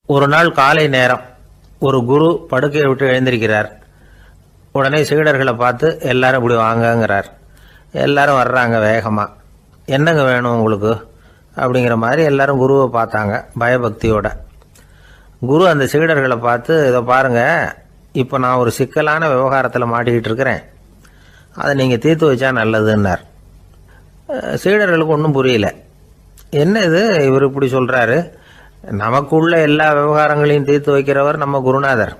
ஒரு நாள் காலை நேரம் ஒரு குரு படுக்கையை விட்டு எழுந்திருக்கிறார். உடனே சீடர்களை பார்த்து எல்லாரும் இப்படி வாங்கங்கிறார். எல்லாரும் வர்றாங்க வேகமாக. என்னங்க வேணும் உங்களுக்கு அப்படிங்கிற மாதிரி எல்லாரும் குருவை பார்த்தாங்க பயபக்தியோட. குரு அந்த சீடர்களை பார்த்து, இதை பாருங்கள், இப்போ நான் ஒரு சிக்கலான விவகாரத்தில் மாட்டிக்கிட்டு இருக்கிறேன், அதை நீங்கள் தீர்த்து வச்சா நல்லதுன்னார். சீடர்களுக்கு ஒன்றும் புரியல. என்ன இது இவர் இப்படி சொல்கிறாரு? நமக்குள்ள எல்லா விவகாரங்களையும் தீர்த்து வைக்கிறவர் நம்ம குருநாதர்,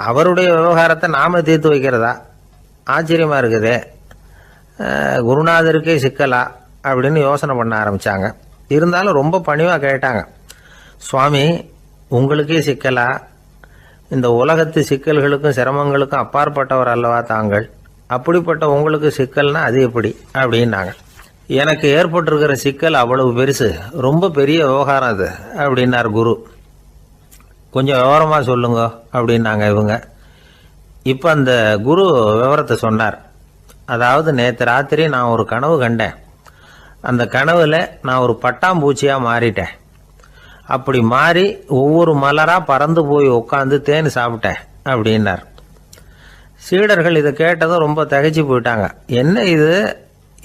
அவருடைய விவகாரத்தை நாம் தீர்த்து வைக்கிறதா? ஆச்சரியமாக இருக்குதே, குருநாதருக்கே சிக்கலா அப்படின்னு யோசனை பண்ண ஆரம்பித்தாங்க. இருந்தாலும் ரொம்ப பணிவாக கேட்டாங்க, சுவாமி உங்களுக்கே சிக்கலா? இந்த உலகத்து சிக்கல்களுக்கும் சிரமங்களுக்கும் அப்பாற்பட்டவர் அல்லவா தாங்கள், அப்படிப்பட்ட உங்களுக்கு சிக்கல்னா அது எப்படி அப்படின்னாங்க. எனக்கு ஏற்பட்டிருக்கிற சிக்கல் அவ்வளவு பெருசு, ரொம்ப பெரிய விவகாரம் அது அப்படின்னார் குரு. கொஞ்சம் விவரமாக சொல்லுங்க அப்படின்னாங்க இவங்க. இப்போ அந்த குரு விவரத்தை சொன்னார். அதாவது நேற்று ராத்திரி நான் ஒரு கனவு கண்டேன். அந்த கனவில் நான் ஒரு பட்டாம்பூச்சியாக மாறிட்டேன். அப்படி மாறி ஒவ்வொரு மலராக பறந்து போய் உட்காந்து தேன் சாப்பிட்டேன் அப்படின்னார். சீடர்கள் இதை கேட்டதும் ரொம்ப திகைச்சு போயிட்டாங்க. என்ன இது,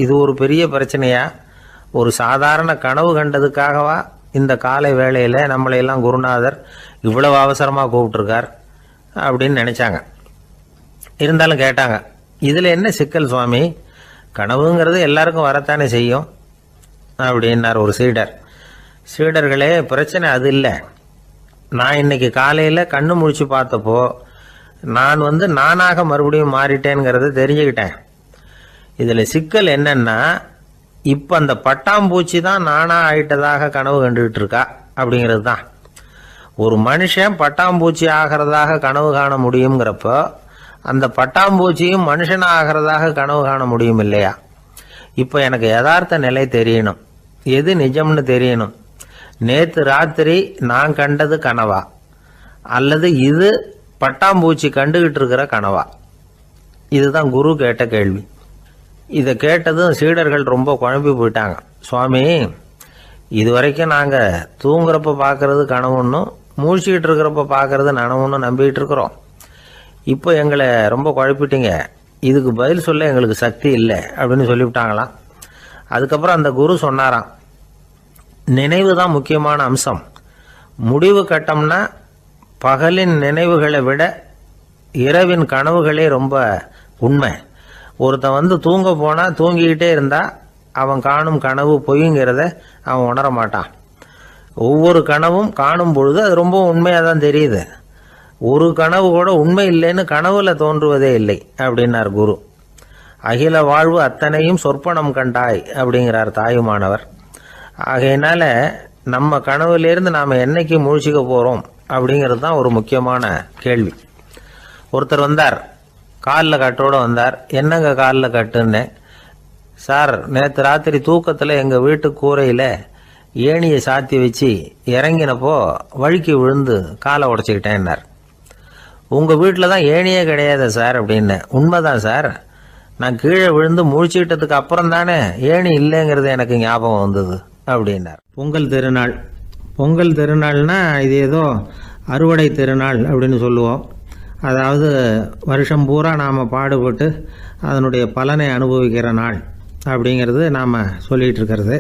இது ஒரு பெரிய பிரச்சனையா? ஒரு சாதாரண கனவு கண்டதுக்காகவா இந்த காலை வேளையில் நம்மளையெல்லாம் குருநாதர் இவ்வளவு அவசரமாக கூப்பிட்டுருக்கார் அப்படின்னு நினச்சாங்க. இருந்தாலும் கேட்டாங்க, இதில் என்ன சிக்கல் சுவாமி? கனவுங்கிறது எல்லாருக்கும் வரத்தானே செய்யும் அப்படின்னார் ஒரு சீடர். சீடர்களே, பிரச்சனை அது இல்லை. நான் இன்னைக்கு காலையில் கண்ணு முழிச்சு பார்த்தப்போ நான் நானாக மறுபடியும் மாறிட்டேங்கிறத தெரிஞ்சுக்கிட்டேன். இதில் சிக்கல் என்னன்னா, இப்போ அந்த பட்டாம்பூச்சி தான் நானாக ஆயிட்டதாக கனவு கண்டுகிட்டு இருக்கா அப்படிங்கிறது தான். ஒரு மனுஷன் பட்டாம்பூச்சி ஆகிறதாக கனவு காண முடியுங்கிறப்போ அந்த பட்டாம்பூச்சியும் மனுஷனாக ஆகிறதாக கனவு காண முடியும் இல்லையா? இப்போ எனக்கு யதார்த்த நிலை தெரியணும், எது நிஜம்னு தெரியணும். நேற்று ராத்திரி நான் கண்டது கனவா, அல்லது இது பட்டாம்பூச்சி கண்டுகிட்டு இருக்கிற கனவா? இதுதான் குரு கேட்ட கேள்வி. இதை கேட்டதும் சீடர்கள் ரொம்ப குழம்பி போயிட்டாங்க. சுவாமி, இது வரைக்கும் நாங்கள் தூங்குறப்ப பார்க்கறது கனவுன்னும் மூழ்கிட்டு இருக்கிறப்ப பார்க்கறது நனவுன்னு நம்பிக்கிட்டு இருக்கிறோம். இப்போ எங்களை ரொம்ப குழப்பிட்டீங்க, இதுக்கு பதில் சொல்ல எங்களுக்கு சக்தி இல்லை அப்படின்னு சொல்லிவிட்டாங்களாம். அதுக்கப்புறம் அந்த குரு சொன்னாராம், நினைவு தான் முக்கியமான அம்சம். முடிவு கட்டம்னா பகலின் நினைவுகளை விட இரவின் கனவுகளே ரொம்ப உண்மை. ஒருத்தன் தூங்க போனால் தூங்கிக்கிட்டே இருந்தால் அவன் காணும் கனவு பொய்ங்கிறத அவன் உணர மாட்டான். ஒவ்வொரு கனவும் காணும் பொழுது அது ரொம்ப உண்மையாக தான் தெரியுது. ஒரு கனவு கூட உண்மை இல்லைன்னு கனவுல தோன்றுவதே இல்லை அப்படின்னார் குரு. அகில வாழ்வு அத்தனையும் சொற்பனம் கண்டாய் அப்படிங்கிறார் தாயுமானவர். ஆகையினால நம்ம கனவுலேருந்து நாம் என்னைக்கு முழிச்சிக்க போகிறோம் அப்படிங்கிறது தான் ஒரு முக்கியமான கேள்வி. ஒருத்தர் வந்தார், காலில் கட்டோடு வந்தார். என்னங்க காலில் கட்டுன்னு? சார், நேற்று ராத்திரி தூக்கத்தில் எங்கள் வீட்டு கூரையில் ஏணியை சாத்தி வச்சு இறங்கினப்போ வழுக்கி விழுந்து காலை உடச்சிக்கிட்டேன்னார். உங்கள் வீட்டில் தான் ஏணியே கிடையாது சார் அப்படின்னு. உண்மைதான் சார், நான் கீழே விழுந்து முழிச்சுக்கிட்டதுக்கு அப்புறம் தானே ஏணி இல்லைங்கிறது எனக்கு ஞாபகம் வந்தது அப்படின்னார். பொங்கல் திருநாள். பொங்கல் திருநாள்னா இது ஏதோ அறுவடை திருநாள் அப்படின்னு சொல்லுவோம். அதாவது வருஷம் பூரா நாம் பாடுபட்டு அதனுடைய பலனை அனுபவிக்கிற நாள் அப்படிங்கிறது நாம் சொல்லிகிட்டு இருக்கிறது.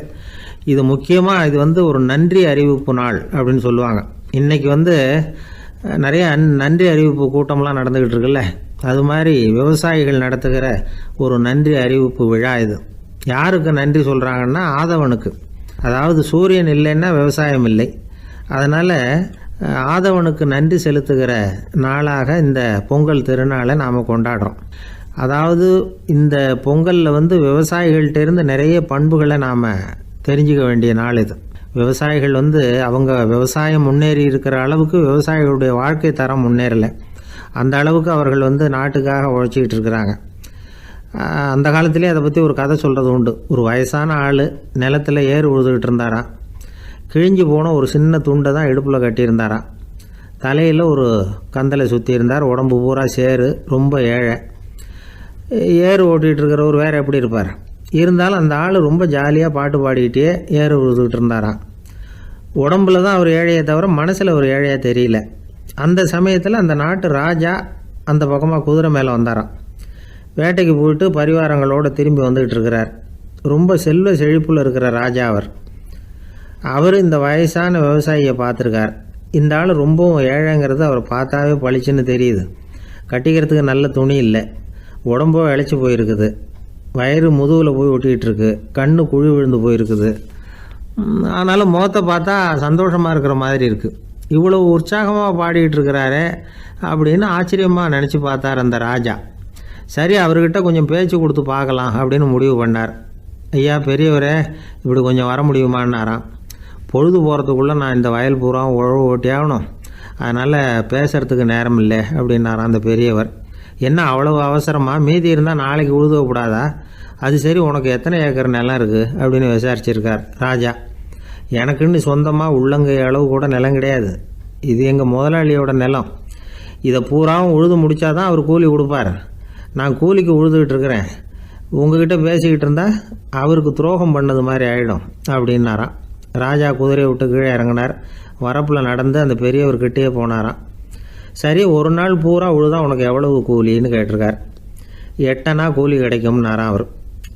இது முக்கியமாக இது ஒரு நன்றி அறிவிப்பு நாள் அப்படின்னு சொல்லுவாங்க. இன்றைக்கி நிறைய நன்றி அறிவிப்பு கூட்டம்லாம் நடந்துக்கிட்டு இருக்குல்ல, அது மாதிரி விவசாயிகள் நடத்துகிற ஒரு நன்றி அறிவிப்பு விழா இது. யாருக்கு நன்றி சொல்கிறாங்கன்னா ஆதவனுக்கு. அதாவது சூரியன் இல்லைன்னா விவசாயம் இல்லை. அதனால் ஆதவனுக்கு நன்றி செலுத்துகிற நாளாக இந்த பொங்கல் திருநாளை நாம் கொண்டாடுறோம். அதாவது இந்த பொங்கலில் விவசாயிகள்கிட்டேருந்து நிறைய பண்புகளை நாம் தெரிஞ்சுக்க வேண்டிய நாள் இது. விவசாயிகள் அவங்க விவசாயம் முன்னேறி இருக்கிற அளவுக்கு விவசாயிகளுடைய வாழ்க்கை தரம் முன்னேறலை. அந்த அளவுக்கு அவர்கள் நாட்டுக்காக உழைச்சிக்கிட்டு இருக்கிறாங்க. அந்த காலத்திலே அதை பற்றி ஒரு கதை சொல்கிறது உண்டு. ஒரு வயசான ஆள் நிலத்தில் ஏறு உழுதுகிட்டு இருந்தாராம். கிழிஞ்சு போன ஒரு சின்ன துண்டை தான் இடுப்பில் கட்டியிருந்தாராம். தலையில் ஒரு கந்தலை சுற்றி இருந்தார். உடம்பு பூரா சேரு, ரொம்ப ஏழை. ஏறு ஓட்டிகிட்டு இருக்கிறவர் வேறு எப்படி இருப்பார்? இருந்தாலும் அந்த ஆள் ரொம்ப ஜாலியாக பாட்டு பாடிக்கிட்டே ஏறு உழுதுகிட்டு இருந்தாராம். உடம்புல தான் அவர் ஏழையை தவிர மனசில் ஒரு ஏழையாக தெரியல. அந்த சமயத்தில் அந்த நாட்டு ராஜா அந்த பக்கமாக குதிரை மேலே வந்தாராம். வேட்டைக்கு போயிட்டு பரிவாரங்களோடு திரும்பி வந்துக்கிட்டு இருக்கிறார். ரொம்ப செல்வ செழிப்பில் இருக்கிற ராஜா அவர் இந்த வயசான விவசாயியை பார்த்துருக்கார். இந்த ஆள் ரொம்பவும் ஏழைங்கிறது அவர் பார்த்தாவே பளிச்சுன்னு தெரியுது. கட்டிக்கிறதுக்கு நல்ல துணி இல்லை, உடம்போ இழைச்சி போயிருக்குது, வயிறு முதுகில் போய் ஒட்டிக்கிட்டு இருக்கு, கண்ணு குழி விழுந்து போயிருக்குது. ஆனாலும் முகத்தை பார்த்தா சந்தோஷமாக இருக்கிற மாதிரி இருக்குது. இவ்வளோ உற்சாகமாக பாடிக்கிட்டு இருக்கிறாரே அப்படின்னு ஆச்சரியமாக நினச்சி பார்த்தார் அந்த ராஜா. சரி, அவர்கிட்ட கொஞ்சம் பேச்சு கொடுத்து பார்க்கலாம் அப்படின்னு முடிவு பண்ணார். ஐயா பெரியவரே, இப்படி கொஞ்சம் வர முடியுமான்னாராம். பொழுது போகிறதுக்குள்ளே நான் இந்த வயல் பூரா உழவு ஓட்டி ஆகணும், அதனால் பேசுகிறதுக்கு நேரம் இல்லை அப்படின்னாராம் அந்த பெரியவர். என்ன அவ்வளவு அவசரமாக? மீதி இருந்தால் நாளைக்கு உழுதக்கூடாதா? அது சரி, உனக்கு எத்தனை ஏக்கர் நிலம் இருக்குது அப்படின்னு விசாரிச்சிருக்கார் ராஜா. எனக்குன்னு சொந்தமாக உள்ளங்கை அளவு கூட நிலம் கிடையாது. இது எங்கள் முதலாளியோட நிலம். இதை பூராவும் உழுது முடித்தாதான் அவர் கூலி கொடுப்பார். நான் கூலிக்கு உழுதுகிட்டு இருக்கிறேன். உங்ககிட்ட பேசிக்கிட்டு இருந்தால் அவருக்கு துரோகம் பண்ணது மாதிரி ஆகிடும் அப்படின்னாராம். ராஜா குதிரையை விட்டு கீழே இறங்கினார். வரப்பில் நடந்து அந்த பெரியவர்கிட்டயே போனாராம். சரி, ஒரு நாள் பூரா உழுதா உனக்கு எவ்வளவு கூலின்னு கேட்டிருக்கார். 8 அணா கூலி கிடைக்கும்னாராம் அவர்.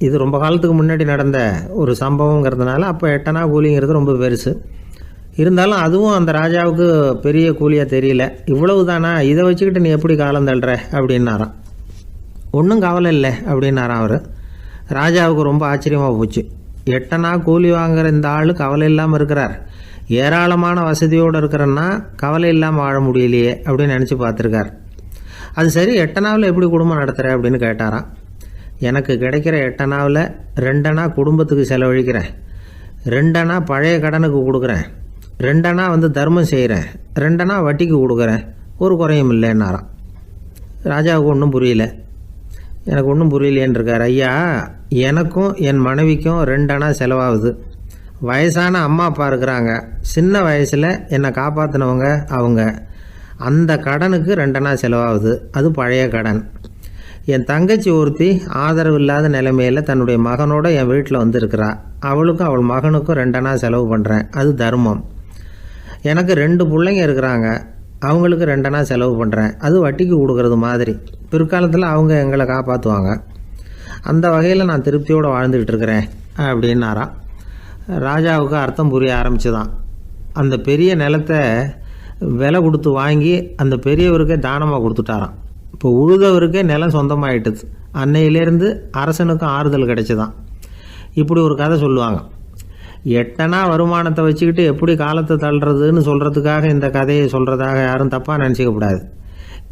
இது ரொம்ப காலத்துக்கு முன்னாடி நடந்த ஒரு சம்பவங்கிறதுனால அப்போ 8 அணா கூலிங்கிறது ரொம்ப பெருசு. இருந்தாலும் அதுவும் அந்த ராஜாவுக்கு பெரிய கூலியாக தெரியல. இவ்வளவு தானா, இதை வச்சுக்கிட்டு நீ எப்படி காலம் தள்ளுற அப்படின்னாராம். ஒன்றும் கவலை இல்லை அப்படின்னாராம் அவர். ராஜாவுக்கு ரொம்ப ஆச்சரியமாக போச்சு. 8 அணா கூலி வாங்குகிற இந்த ஆள் கவலை இல்லாமல் இருக்கிறார், ஏராளமான வசதியோடு இருக்கிறன்னா கவலை இல்லாமல் வாழ முடியலையே அப்படின்னு நினச்சி பார்த்துருக்கார். அது சரி, 8 அணாவில் எப்படி குடும்பம் நடத்துகிற அப்படின்னு கேட்டாராம். எனக்கு கிடைக்கிற 8 அணாவில் 2 அணா குடும்பத்துக்கு செலவழிக்கிறேன், 2 அணா பழைய கடனுக்கு கொடுக்குறேன், 2 அணா தர்மம் செய்கிறேன், 2 அணா வட்டிக்கு கொடுக்குறேன், ஒரு குறையும் இல்லைன்னாராம். ராஜாவுக்கு ஒன்றும் புரியல. எனக்கு ஒன்றும் புரியலேன்னு இருக்கார். ஐயா, எனக்கும் என் மனைவிக்கும் 2 அணா செலவாகுது. வயசான அம்மா அப்பா இருக்கிறாங்க, சின்ன வயசில் என்னை காப்பாற்றினவங்க அவங்க. அந்த கடனுக்கு 2 அணா செலவாகுது, அது பழைய கடன். என் தங்கச்சி ஒருத்தி ஆதரவு இல்லாத நிலைமையில் தன்னுடைய மகனோட என் வீட்டில் இருக்கிறா. அவளுக்கும் அவள் மகனுக்கும் 2 அணா செலவு பண்ணுறேன், அது தர்மம். எனக்கு 2 பிள்ளைங்க இருக்கிறாங்க, அவங்களுக்கு 2 அணா செலவு பண்ணுறேன், அது வட்டிக்கு கொடுக்கறது மாதிரி. பிற்காலத்தில் அவங்க எங்களை காப்பாற்றுவாங்க. அந்த வகையில் நான் திருப்தியோடு வாழ்ந்துக்கிட்டு இருக்கிறேன் அப்படின்னாராம். ராஜாவுக்கு அர்த்தம் புரிய ஆரம்பிச்சுதான். அந்த பெரிய நிலத்தை விலை கொடுத்து வாங்கி அந்த பெரியவருக்கே தானமாக கொடுத்துட்டாராம். இப்போ உழுதவருக்கே நிலம் சொந்தமாயிட்டுது. அன்னையிலேருந்து அரசனுக்கும் ஆறுதல் கிடைச்சிதான். இப்படி ஒரு கதை சொல்லுவாங்க. 8 அணா வருமானத்தை வச்சுக்கிட்டு எப்படி காலத்தை தள்ளுறதுன்னு சொல்கிறதுக்காக இந்த கதையை சொல்கிறதாக யாரும் தப்பாக நினச்சிக்கக்கூடாது.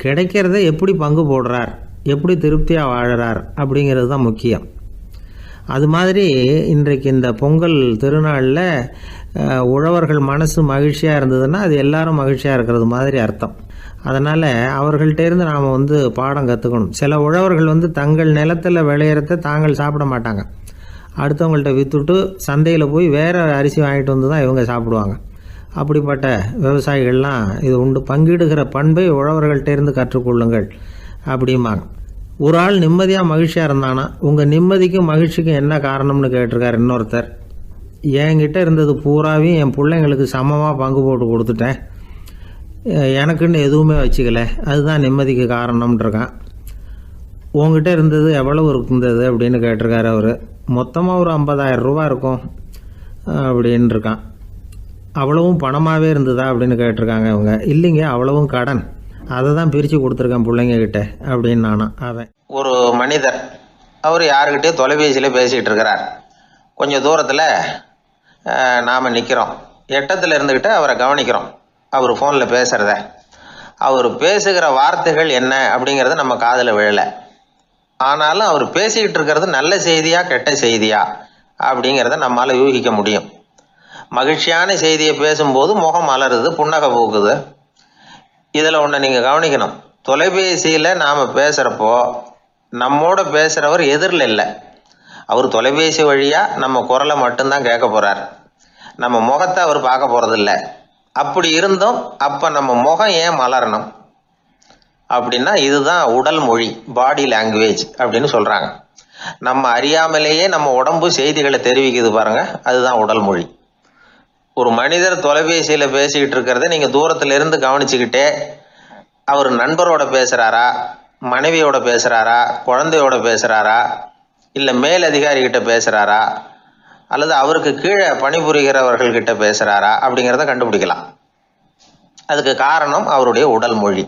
கிடைக்கிறத எப்படி பங்கு போடுறார், எப்படி திருப்தியாக வாழறார் அப்படிங்கிறது தான் முக்கியம். அது மாதிரி இன்றைக்கு இந்த பொங்கல் திருநாளில் உழவர்கள் மனசு மகிழ்ச்சியாக இருந்ததுன்னா அது எல்லாரும் மகிழ்ச்சியாக இருக்கிறது மாதிரி அர்த்தம். அதனால் அவர்கள்ட்டேருந்து நாம் பாடம் கற்றுக்கணும். சில உழவர்கள் தங்கள் நிலத்தில் விளையிறத தாங்கள் சாப்பிட மாட்டாங்க, அடுத்தவங்கள்ட்ட விற்றுட்டு சந்தையில் போய் வேறு அரிசி வாங்கிட்டு வந்து தான் இவங்க சாப்பிடுவாங்க. அப்படிப்பட்ட விவசாயிகள்லாம் இது உண்டு. பங்கிடுகிற பண்பை உழவர்கள்ட்டேருந்து கற்றுக்கொள்ளுங்கள் அப்படிம்பாங்க. ஒரு ஆள் நிம்மதியாக மகிழ்ச்சியாக இருந்தானா, உங்கள் நிம்மதிக்கும் மகிழ்ச்சிக்கும் என்ன காரணம்னு கேட்டிருக்கார் இன்னொருத்தர். என்கிட்ட இருந்தது பூராவையும் என் பிள்ளைங்களுக்கு சமமாக பங்கு போட்டு கொடுத்துட்டேன், எனக்குன்னு எதுவுமே வச்சுக்கல, அதுதான் நிம்மதிக்கு காரணம்ன்றிருக்கான். உங்ககிட்ட இருந்தது எவ்வளவு இருந்தது அப்படின்னு கேட்டிருக்காரு அவர். மொத்தமாக ஒரு 50,000 ரூபா இருக்கும் அப்படின்னு இருக்கான். அவ்வளவும் பணமாகவே இருந்ததா அப்படின்னு கேட்டிருக்காங்க இவங்க. இல்லைங்க, அவ்வளவும் கடன், அதை தான் பிரித்து கொடுத்துருக்கேன் பிள்ளைங்க கிட்ட அப்படின்னு நானும். அவன் ஒரு மனிதர், அவர் யாருக்கிட்டே தொலைபேசியில் பேசிகிட்டு இருக்கிறார். கொஞ்சம் தூரத்தில் நாம் நிற்கிறோம், எட்டத்தில் இருந்துக்கிட்டு அவரை கவனிக்கிறோம். அவர் ஃபோனில் பேசுகிறத, அவர் பேசுகிற வார்த்தைகள் என்ன அப்படிங்கிறது நம்ம காதில் விழலை. ஆனாலும் அவர் பேசிக்கிட்டு இருக்கிறது நல்ல செய்தியா கெட்ட செய்தியா அப்படிங்கிறத நம்மளால் யூகிக்க முடியும். மகிழ்ச்சியான செய்தியை பேசும்போது முகம் மலருது, புன்னகை போக்குது. இதில் ஒன்று நீங்கள் கவனிக்கணும். தொலைபேசியில் நாம் பேசுகிறப்போ நம்மோட பேசுகிறவர் எதிரில் இல்லை, அவர் தொலைபேசி வழியாக நம்ம குரலை மட்டும்தான் கேட்க போகிறார், நம்ம முகத்தை அவர் பார்க்க போகிறதில்ல. அப்படி இருந்தும் அப்போ நம்ம முகம் ஏன் மலரணும் அப்படின்னா இதுதான் உடல் மொழி, பாடி லாங்குவேஜ் அப்படின்னு சொல்கிறாங்க. நம்ம அறியாமலேயே நம்ம உடம்பு செய்திகளை தெரிவிக்குது பாருங்கள், அதுதான் உடல் மொழி. ஒரு மனிதர் தொலைபேசியில பேசிக்கிட்டு இருக்கிறத நீங்க தூரத்துல இருந்து கவனிச்சுக்கிட்டே அவர் நண்பரோட பேசுறாரா, மனைவியோட பேசுறாரா, குழந்தையோட பேசுறாரா, இல்ல மேல் அதிகாரி கிட்ட பேசுறாரா, அல்லது அவருக்கு கீழே பணிபுரிகிறவர்கள் கிட்ட பேசுறாரா அப்படிங்கிறத கண்டுபிடிக்கலாம். அதுக்கு காரணம் அவருடைய உடல் மொழி.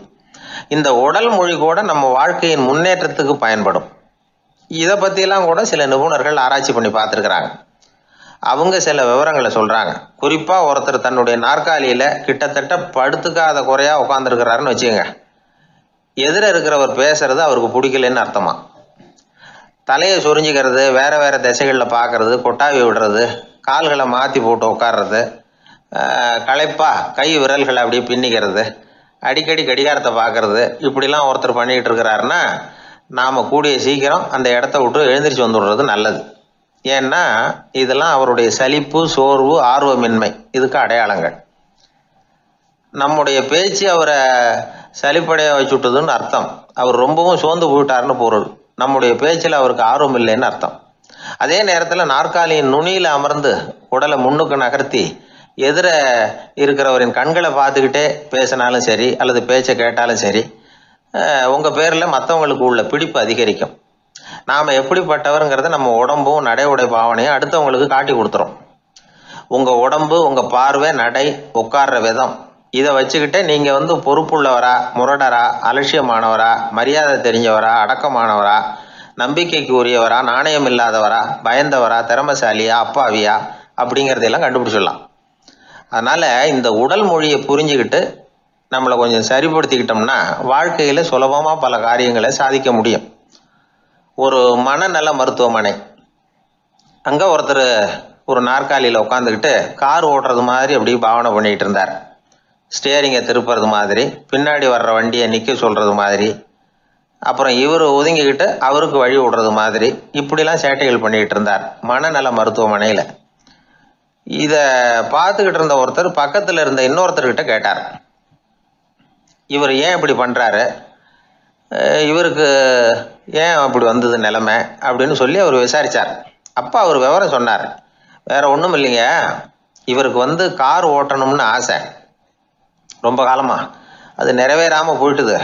இந்த உடல் மொழி கூட நம்ம வாழ்க்கையின் முன்னேற்றத்துக்கு பயன்படும். இதை பற்றியெல்லாம் கூட சில நிபுணர்கள் ஆராய்ச்சி பண்ணி பார்த்துருக்குறாங்க. அவங்க சில விவரங்களை சொல்கிறாங்க. குறிப்பாக ஒருத்தர் தன்னுடைய நாற்காலியில் கிட்டத்தட்ட படுத்துக்காத குறையாக உட்காந்துருக்கிறாருன்னு வச்சுக்கோங்க. எதிர இருக்கிறவர் பேசுறது அவருக்கு பிடிக்கலன்னு அர்த்தமா. தலையை சொரிஞ்சிக்கிறது, வேற வேற திசைகளில் பார்க்கறது, கொட்டாவி விடுறது, கால்களை மாற்றி போட்டு உட்கார்றது, களைப்பா கை விரல்களை அப்படியே பின்னிக்கிறது, அடிக்கடி கடிகாரத்தை பார்க்கறது, இப்படிலாம் ஒருத்தர் பண்ணிக்கிட்டு இருக்கிறாருன்னா நாம் கூடிய சீக்கிரம் அந்த இடத்த விட்டு எழுந்திரிச்சு வந்துடுறது நல்லது. ஏன்னா இதெல்லாம் அவருடைய சலிப்பு, சோர்வு, ஆர்வமின்மை இதுக்கு அடையாளங்கள். நம்முடைய பேச்சு அவரை சலிப்படைய வச்சுட்டுதுன்னு அர்த்தம். அவர் ரொம்பவும் சோர்ந்து போயிட்டாருன்னு பொருள். நம்முடைய பேச்சில் அவருக்கு ஆர்வம் இல்லைன்னு அர்த்தம். அதே நேரத்தில் நாற்காலியின் நுனியில் அமர்ந்து உடலை முன்னுக்கு நகர்த்தி எதிர இருக்கிறவரின் கண்களை பார்த்துக்கிட்டே பேசினாலும் சரி அல்லது பேச்சை கேட்டாலும் சரி, உங்கள் பேரில் மற்றவங்களுக்கு உள்ள பிடிப்பு அதிகரிக்கும். நாம் எப்படிப்பட்டவருங்கிறத நம்ம உடம்பும் நடை உடை பாவனையும் அடுத்தவங்களுக்கு காட்டி கொடுத்துரும். உங்கள் உடம்பு, உங்கள் பார்வை, நடை, உட்கார்ற விதம் இதை வச்சுக்கிட்டே நீங்கள் பொறுப்புள்ளவரா, முரடரா, அலட்சியமானவரா, மரியாதை தெரிஞ்சவரா, அடக்கமானவரா, நம்பிக்கைக்கு உரியவரா, நாணயம் இல்லாதவரா, பயந்தவரா, திறமைசாலியா, அப்பாவியா அப்படிங்கிறதையெல்லாம் கண்டுபிடிச்சிடலாம். அதனால் இந்த உடல் மொழியை புரிஞ்சுக்கிட்டு நம்மளை கொஞ்சம் சரிப்படுத்திக்கிட்டோம்னா வாழ்க்கையில் சுலபமாக பல காரியங்களை சாதிக்க முடியும். ஒரு மனநல மருத்துவமனை, அங்கே ஒருத்தர் ஒரு நாற்காலியில் உட்காந்துக்கிட்டு கார் ஓட்டுறது மாதிரி அப்படி பாவனை பண்ணிகிட்டு இருந்தார். ஸ்டியரிங்கை திருப்புறது மாதிரி, பின்னாடி வர்ற வண்டியை நிற்க சொல்கிறது மாதிரி, அப்புறம் இவர் ஒதுங்கிக்கிட்டு அவருக்கு வழி விடுறது மாதிரி, இப்படிலாம் சேட்டைகள் பண்ணிக்கிட்டு இருந்தார் மனநல மருத்துவமனையில். இதை பார்த்துக்கிட்டு இருந்த ஒருத்தர் பக்கத்தில் இருந்த இன்னொருத்தர்கிட்ட கேட்டார், இவர் ஏன் இப்படி பண்ணுறாரு, இவருக்கு ஏன் அப்படி வந்தது நிலைமை அப்படின்னு சொல்லி அவர் விசாரித்தார். அப்போ அவர் விவரம் சொன்னார். வேற ஒன்றும் இல்லைங்க, இவருக்கு கார் ஓட்டணும்னு ஆசை ரொம்ப காலமாக, அது நிறைவேறாமல் போயிட்டுது.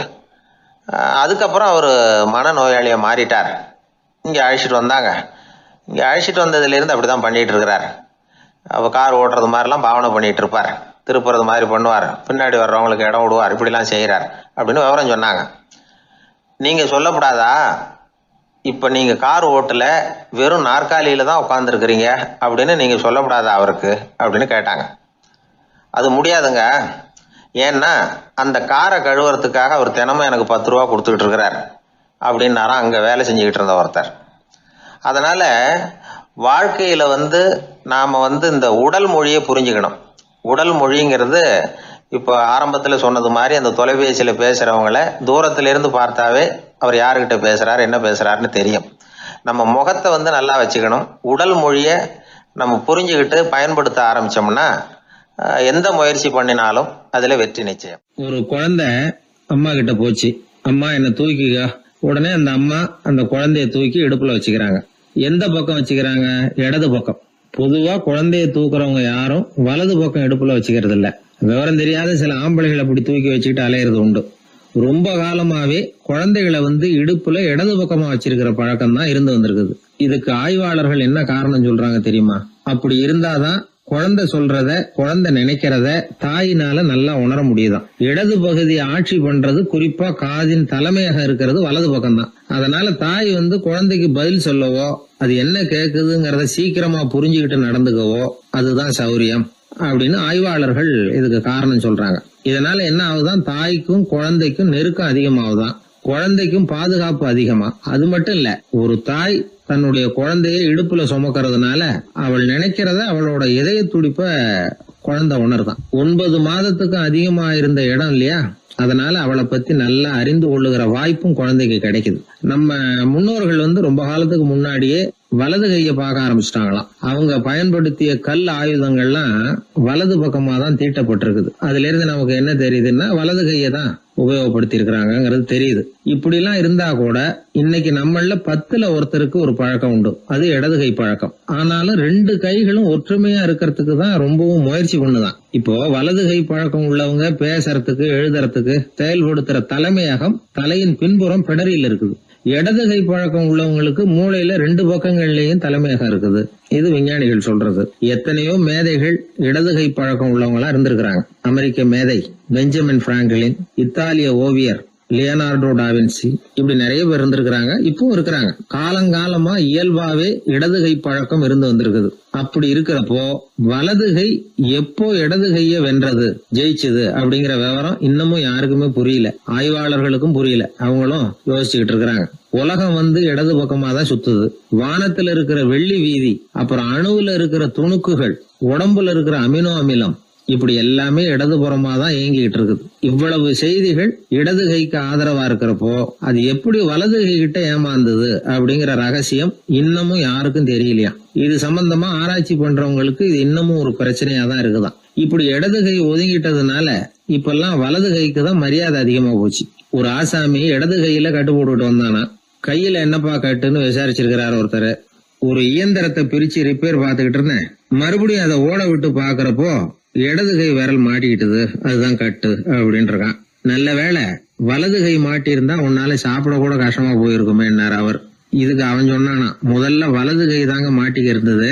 அதுக்கப்புறம் அவர் மனநோயாளியாக மாறிட்டார். இங்கே அழைச்சிட்டு வந்தாங்க. இங்கே அழைச்சிட்டு வந்ததுலேருந்து அப்படி தான் பண்ணிகிட்டு இருக்கிறார். அவர் கார் ஓட்டுறது மாதிரிலாம் பாவனை பண்ணிகிட்டு இருப்பார், திருப்புறது மாதிரி பண்ணுவார், பின்னாடி வர்றவங்களுக்கு இடம் விடுவார், இப்படிலாம் செய்கிறார் அப்படின்னு விவரம் சொன்னாங்க. நீங்கள் சொல்லப்படாதா, இப்போ நீங்கள் கார் ஓட்டல, வெறும் நாற்காலியில் தான் உட்காந்துருக்குறீங்க அப்படின்னு நீங்கள் சொல்லப்படாதா அவருக்கு அப்படின்னு கேட்டாங்க. அது முடியாதுங்க, ஏன்னா அந்த காரை கழுவுறதுக்காக அவர் தினமும் எனக்கு 10 ரூபா கொடுத்துக்கிட்டு இருக்கிறார் அப்படின்னாராம் அங்கே வேலை செஞ்சுக்கிட்டு இருந்த ஒருத்தர். அதனால் வாழ்க்கையில் நாம் இந்த உடல் மொழியை புரிஞ்சுக்கணும். உடல் மொழிங்கிறது இப்போ ஆரம்பத்தில் சொன்னது மாதிரி அந்த தொலைபேசியில் பேசுகிறவங்கள தூரத்திலிருந்து பார்த்தாவே அவர் யாருக்கிட்ட பேசுகிறார், என்ன பேசுகிறாருன்னு தெரியும். நம்ம முகத்தை நல்லா வச்சுக்கணும். உடல் மொழியை நம்ம புரிஞ்சுக்கிட்டு பயன்படுத்த ஆரம்பித்தோம்னா எந்த முயற்சி பண்ணினாலும் அதில் வெற்றி நிச்சயம். ஒரு குழந்தை அம்மா கிட்ட போச்சு, அம்மா என்னை தூக்கிக்க. உடனே அந்த அம்மா அந்த குழந்தைய தூக்கி இடுப்புல வச்சுக்கிறாங்க. எந்த பக்கம் வச்சுக்கிறாங்க? இடது பக்கம். பொதுவா குழந்தைய தூக்குறவங்க யாரும் வலது பக்கம் இடுப்புல வச்சுக்கிறது இல்ல. விவரம் தெரியாத சில ஆம்பளைகளை அப்படி தூக்கி வச்சுக்கிட்டு அலையிறது உண்டு. ரொம்ப காலமாவே குழந்தைகளை இடுப்புல இடது பக்கமா வச்சிருக்கிற பழக்கம் தான் இருந்து வந்திருக்குது. இதுக்கு ஆய்வாளர்கள் என்ன காரணம் சொல்றாங்க தெரியுமா? அப்படி இருந்தாதான் குழந்தை சொல்றத, குழந்தை நினைக்கிறத தாயினால நல்லா உணர முடியுதாம். இடது பகுதி ஆட்சி பண்றது, குறிப்பா காதின் தலைமையாக இருக்கிறது வலது பக்கம் தான். அதனால தாய் குழந்தைக்கு பதில் சொல்லவோ, அது என்ன கேக்குதுங்கிறத சீக்கிரமா புரிஞ்சுக்கிட்டு நடந்துக்கவோ அதுதான் சௌரியம் அப்படின்னு ஆய்வாளர்கள் இதுக்கு காரணம் சொல்றாங்க. இதனால என்ன ஆகுதான், தாய்க்கும் குழந்தைக்கும் நெருக்கம் அதிகமாகுதான், குழந்தைக்கும் பாதுகாப்பு அதிகமா. அது மட்டும் இல்ல, ஒரு தாய் தன்னுடைய குழந்தைய இடுப்புல சுமக்கிறதுனால அவள் நினைக்கிறத, அவளோட இதய துடிப்ப குழந்தை உணர்தான். 9 மாதத்துக்கு அதிகமா இருந்த இடம் இல்லையா, அதனால அவளை பத்தி நல்லா அறிந்து கொள்ளுகிற வாய்ப்பும் குழந்தைக்கு கிடைக்குது. நம்ம முன்னோர்கள் ரொம்ப காலத்துக்கு முன்னாடியே வலது கையை பார்க்க ஆரம்பிச்சிட்டாங்களாம். அவங்க பயன்படுத்திய கல் ஆயுதங்கள்லாம் வலது பக்கமா தான் தீட்டப்பட்டிருக்குது. அதுல இருந்து நமக்கு என்ன தெரியுதுன்னா வலது கையை தான் உபயோகப்படுத்தி இருக்கிறாங்கிறது தெரியுது. இப்படி எல்லாம் இருந்தா கூட இன்னைக்கு நம்மள 10ல் ஒருத்தருக்கு ஒரு பழக்கம் உண்டு, அது இடது கை பழக்கம். ஆனாலும் 2 கைகளும் ஒற்றுமையா இருக்கிறதுக்கு தான் ரொம்பவும் முயற்சி பண்ணுதான். இப்போ வலது கை பழக்கம் உள்ளவங்க பேசுறதுக்கு எழுதுறதுக்கு செயல்படுத்துற தலைமையகம் தலையின் பின்புறம் பிடரியில் இருக்குது. இடது கை பழக்கம் உள்ளவங்களுக்கு மூளையில 2 பக்கங்கள்லயும் தலைமையகம் இருக்குது. இது விஞ்ஞானிகள் சொல்றது. எத்தனையோ மேதைகள் இடது கை பழக்கம் உள்ளவங்களா இருந்திருக்கிறாங்க. அமெரிக்க மேதை பெஞ்சமின் பிராங்க்லின், இத்தாலிய ஓவியர் லியோனார்டோ டாவின்சி, இப்படி நிறைய பேர் இருந்திருக்கிறாங்க, இப்பவும் இருக்கிறாங்க. காலங்காலமா இயல்பாவே இடது கை பழக்கம் இருந்து வந்திருக்குது. அப்படி இருக்கிறப்போ வலது கை எப்போ இடது கைய வென்றது, ஜெயிச்சது அப்படிங்கிற விவரம் இன்னமும் யாருக்குமே புரியல. ஆய்வாளர்களுக்கும் புரியல. அவங்களும் யோசிச்சுக்கிட்டு இருக்கிறாங்க. உலகம் இடது பக்கமா தான் சுத்துது. வானத்துல இருக்கிற வெள்ளி வீதி, அப்புறம் அணுவுல இருக்கிற துணுக்குகள், உடம்புல இருக்கிற அமினோ அமிலம், இப்படி எல்லாமே இடதுபுறமா தான் இயங்கிட்டு இருக்குது. இவ்வளவு செய்திகள் இடது கைக்கு ஆதரவா இருக்கிறப்போ அது எப்படி வலது கை கிட்ட ஏமாந்தது அப்படிங்கிற ரகசியம் இன்னமும் யாருக்கும் தெரியலையா. இது சம்பந்தமா ஆராய்ச்சி பண்றவங்களுக்கு இது இன்னமும் ஒரு பிரச்சனையா தான் இருக்குதான். இப்படி இடது கை ஒதுங்கிட்டதுனால இப்பெல்லாம் வலது கைக்கு தான் மரியாதை அதிகமா போச்சு. ஒரு ஆசாமி இடது கையில கட்டு போட்டுட்டு வந்தானா, கையில என்னப்பா கட்டுன்னு விசாரிச்சிருக்கிறார் ஒருத்தர். ஒரு இயந்திரத்தை பிரிச்சு ரிப்பேர் பார்த்துக்கிட்டு இருந்தேன், மறுபடியும் அதை ஓட விட்டு பாக்குறப்போ இடது கை விரல் மாட்டிக்கிட்டது, அதுதான் கட்டு அப்படின்னு இருக்கான். நல்ல வேளை வலது கை மாட்டியிருந்தா உன்னால சாப்பிட கூட கஷ்டமா போயிருக்குமே என்னார் அவர். இதுக்கு அவன் சொன்னானா, முதல்ல வலது கை தாங்க மாட்டிக்க இருந்தது,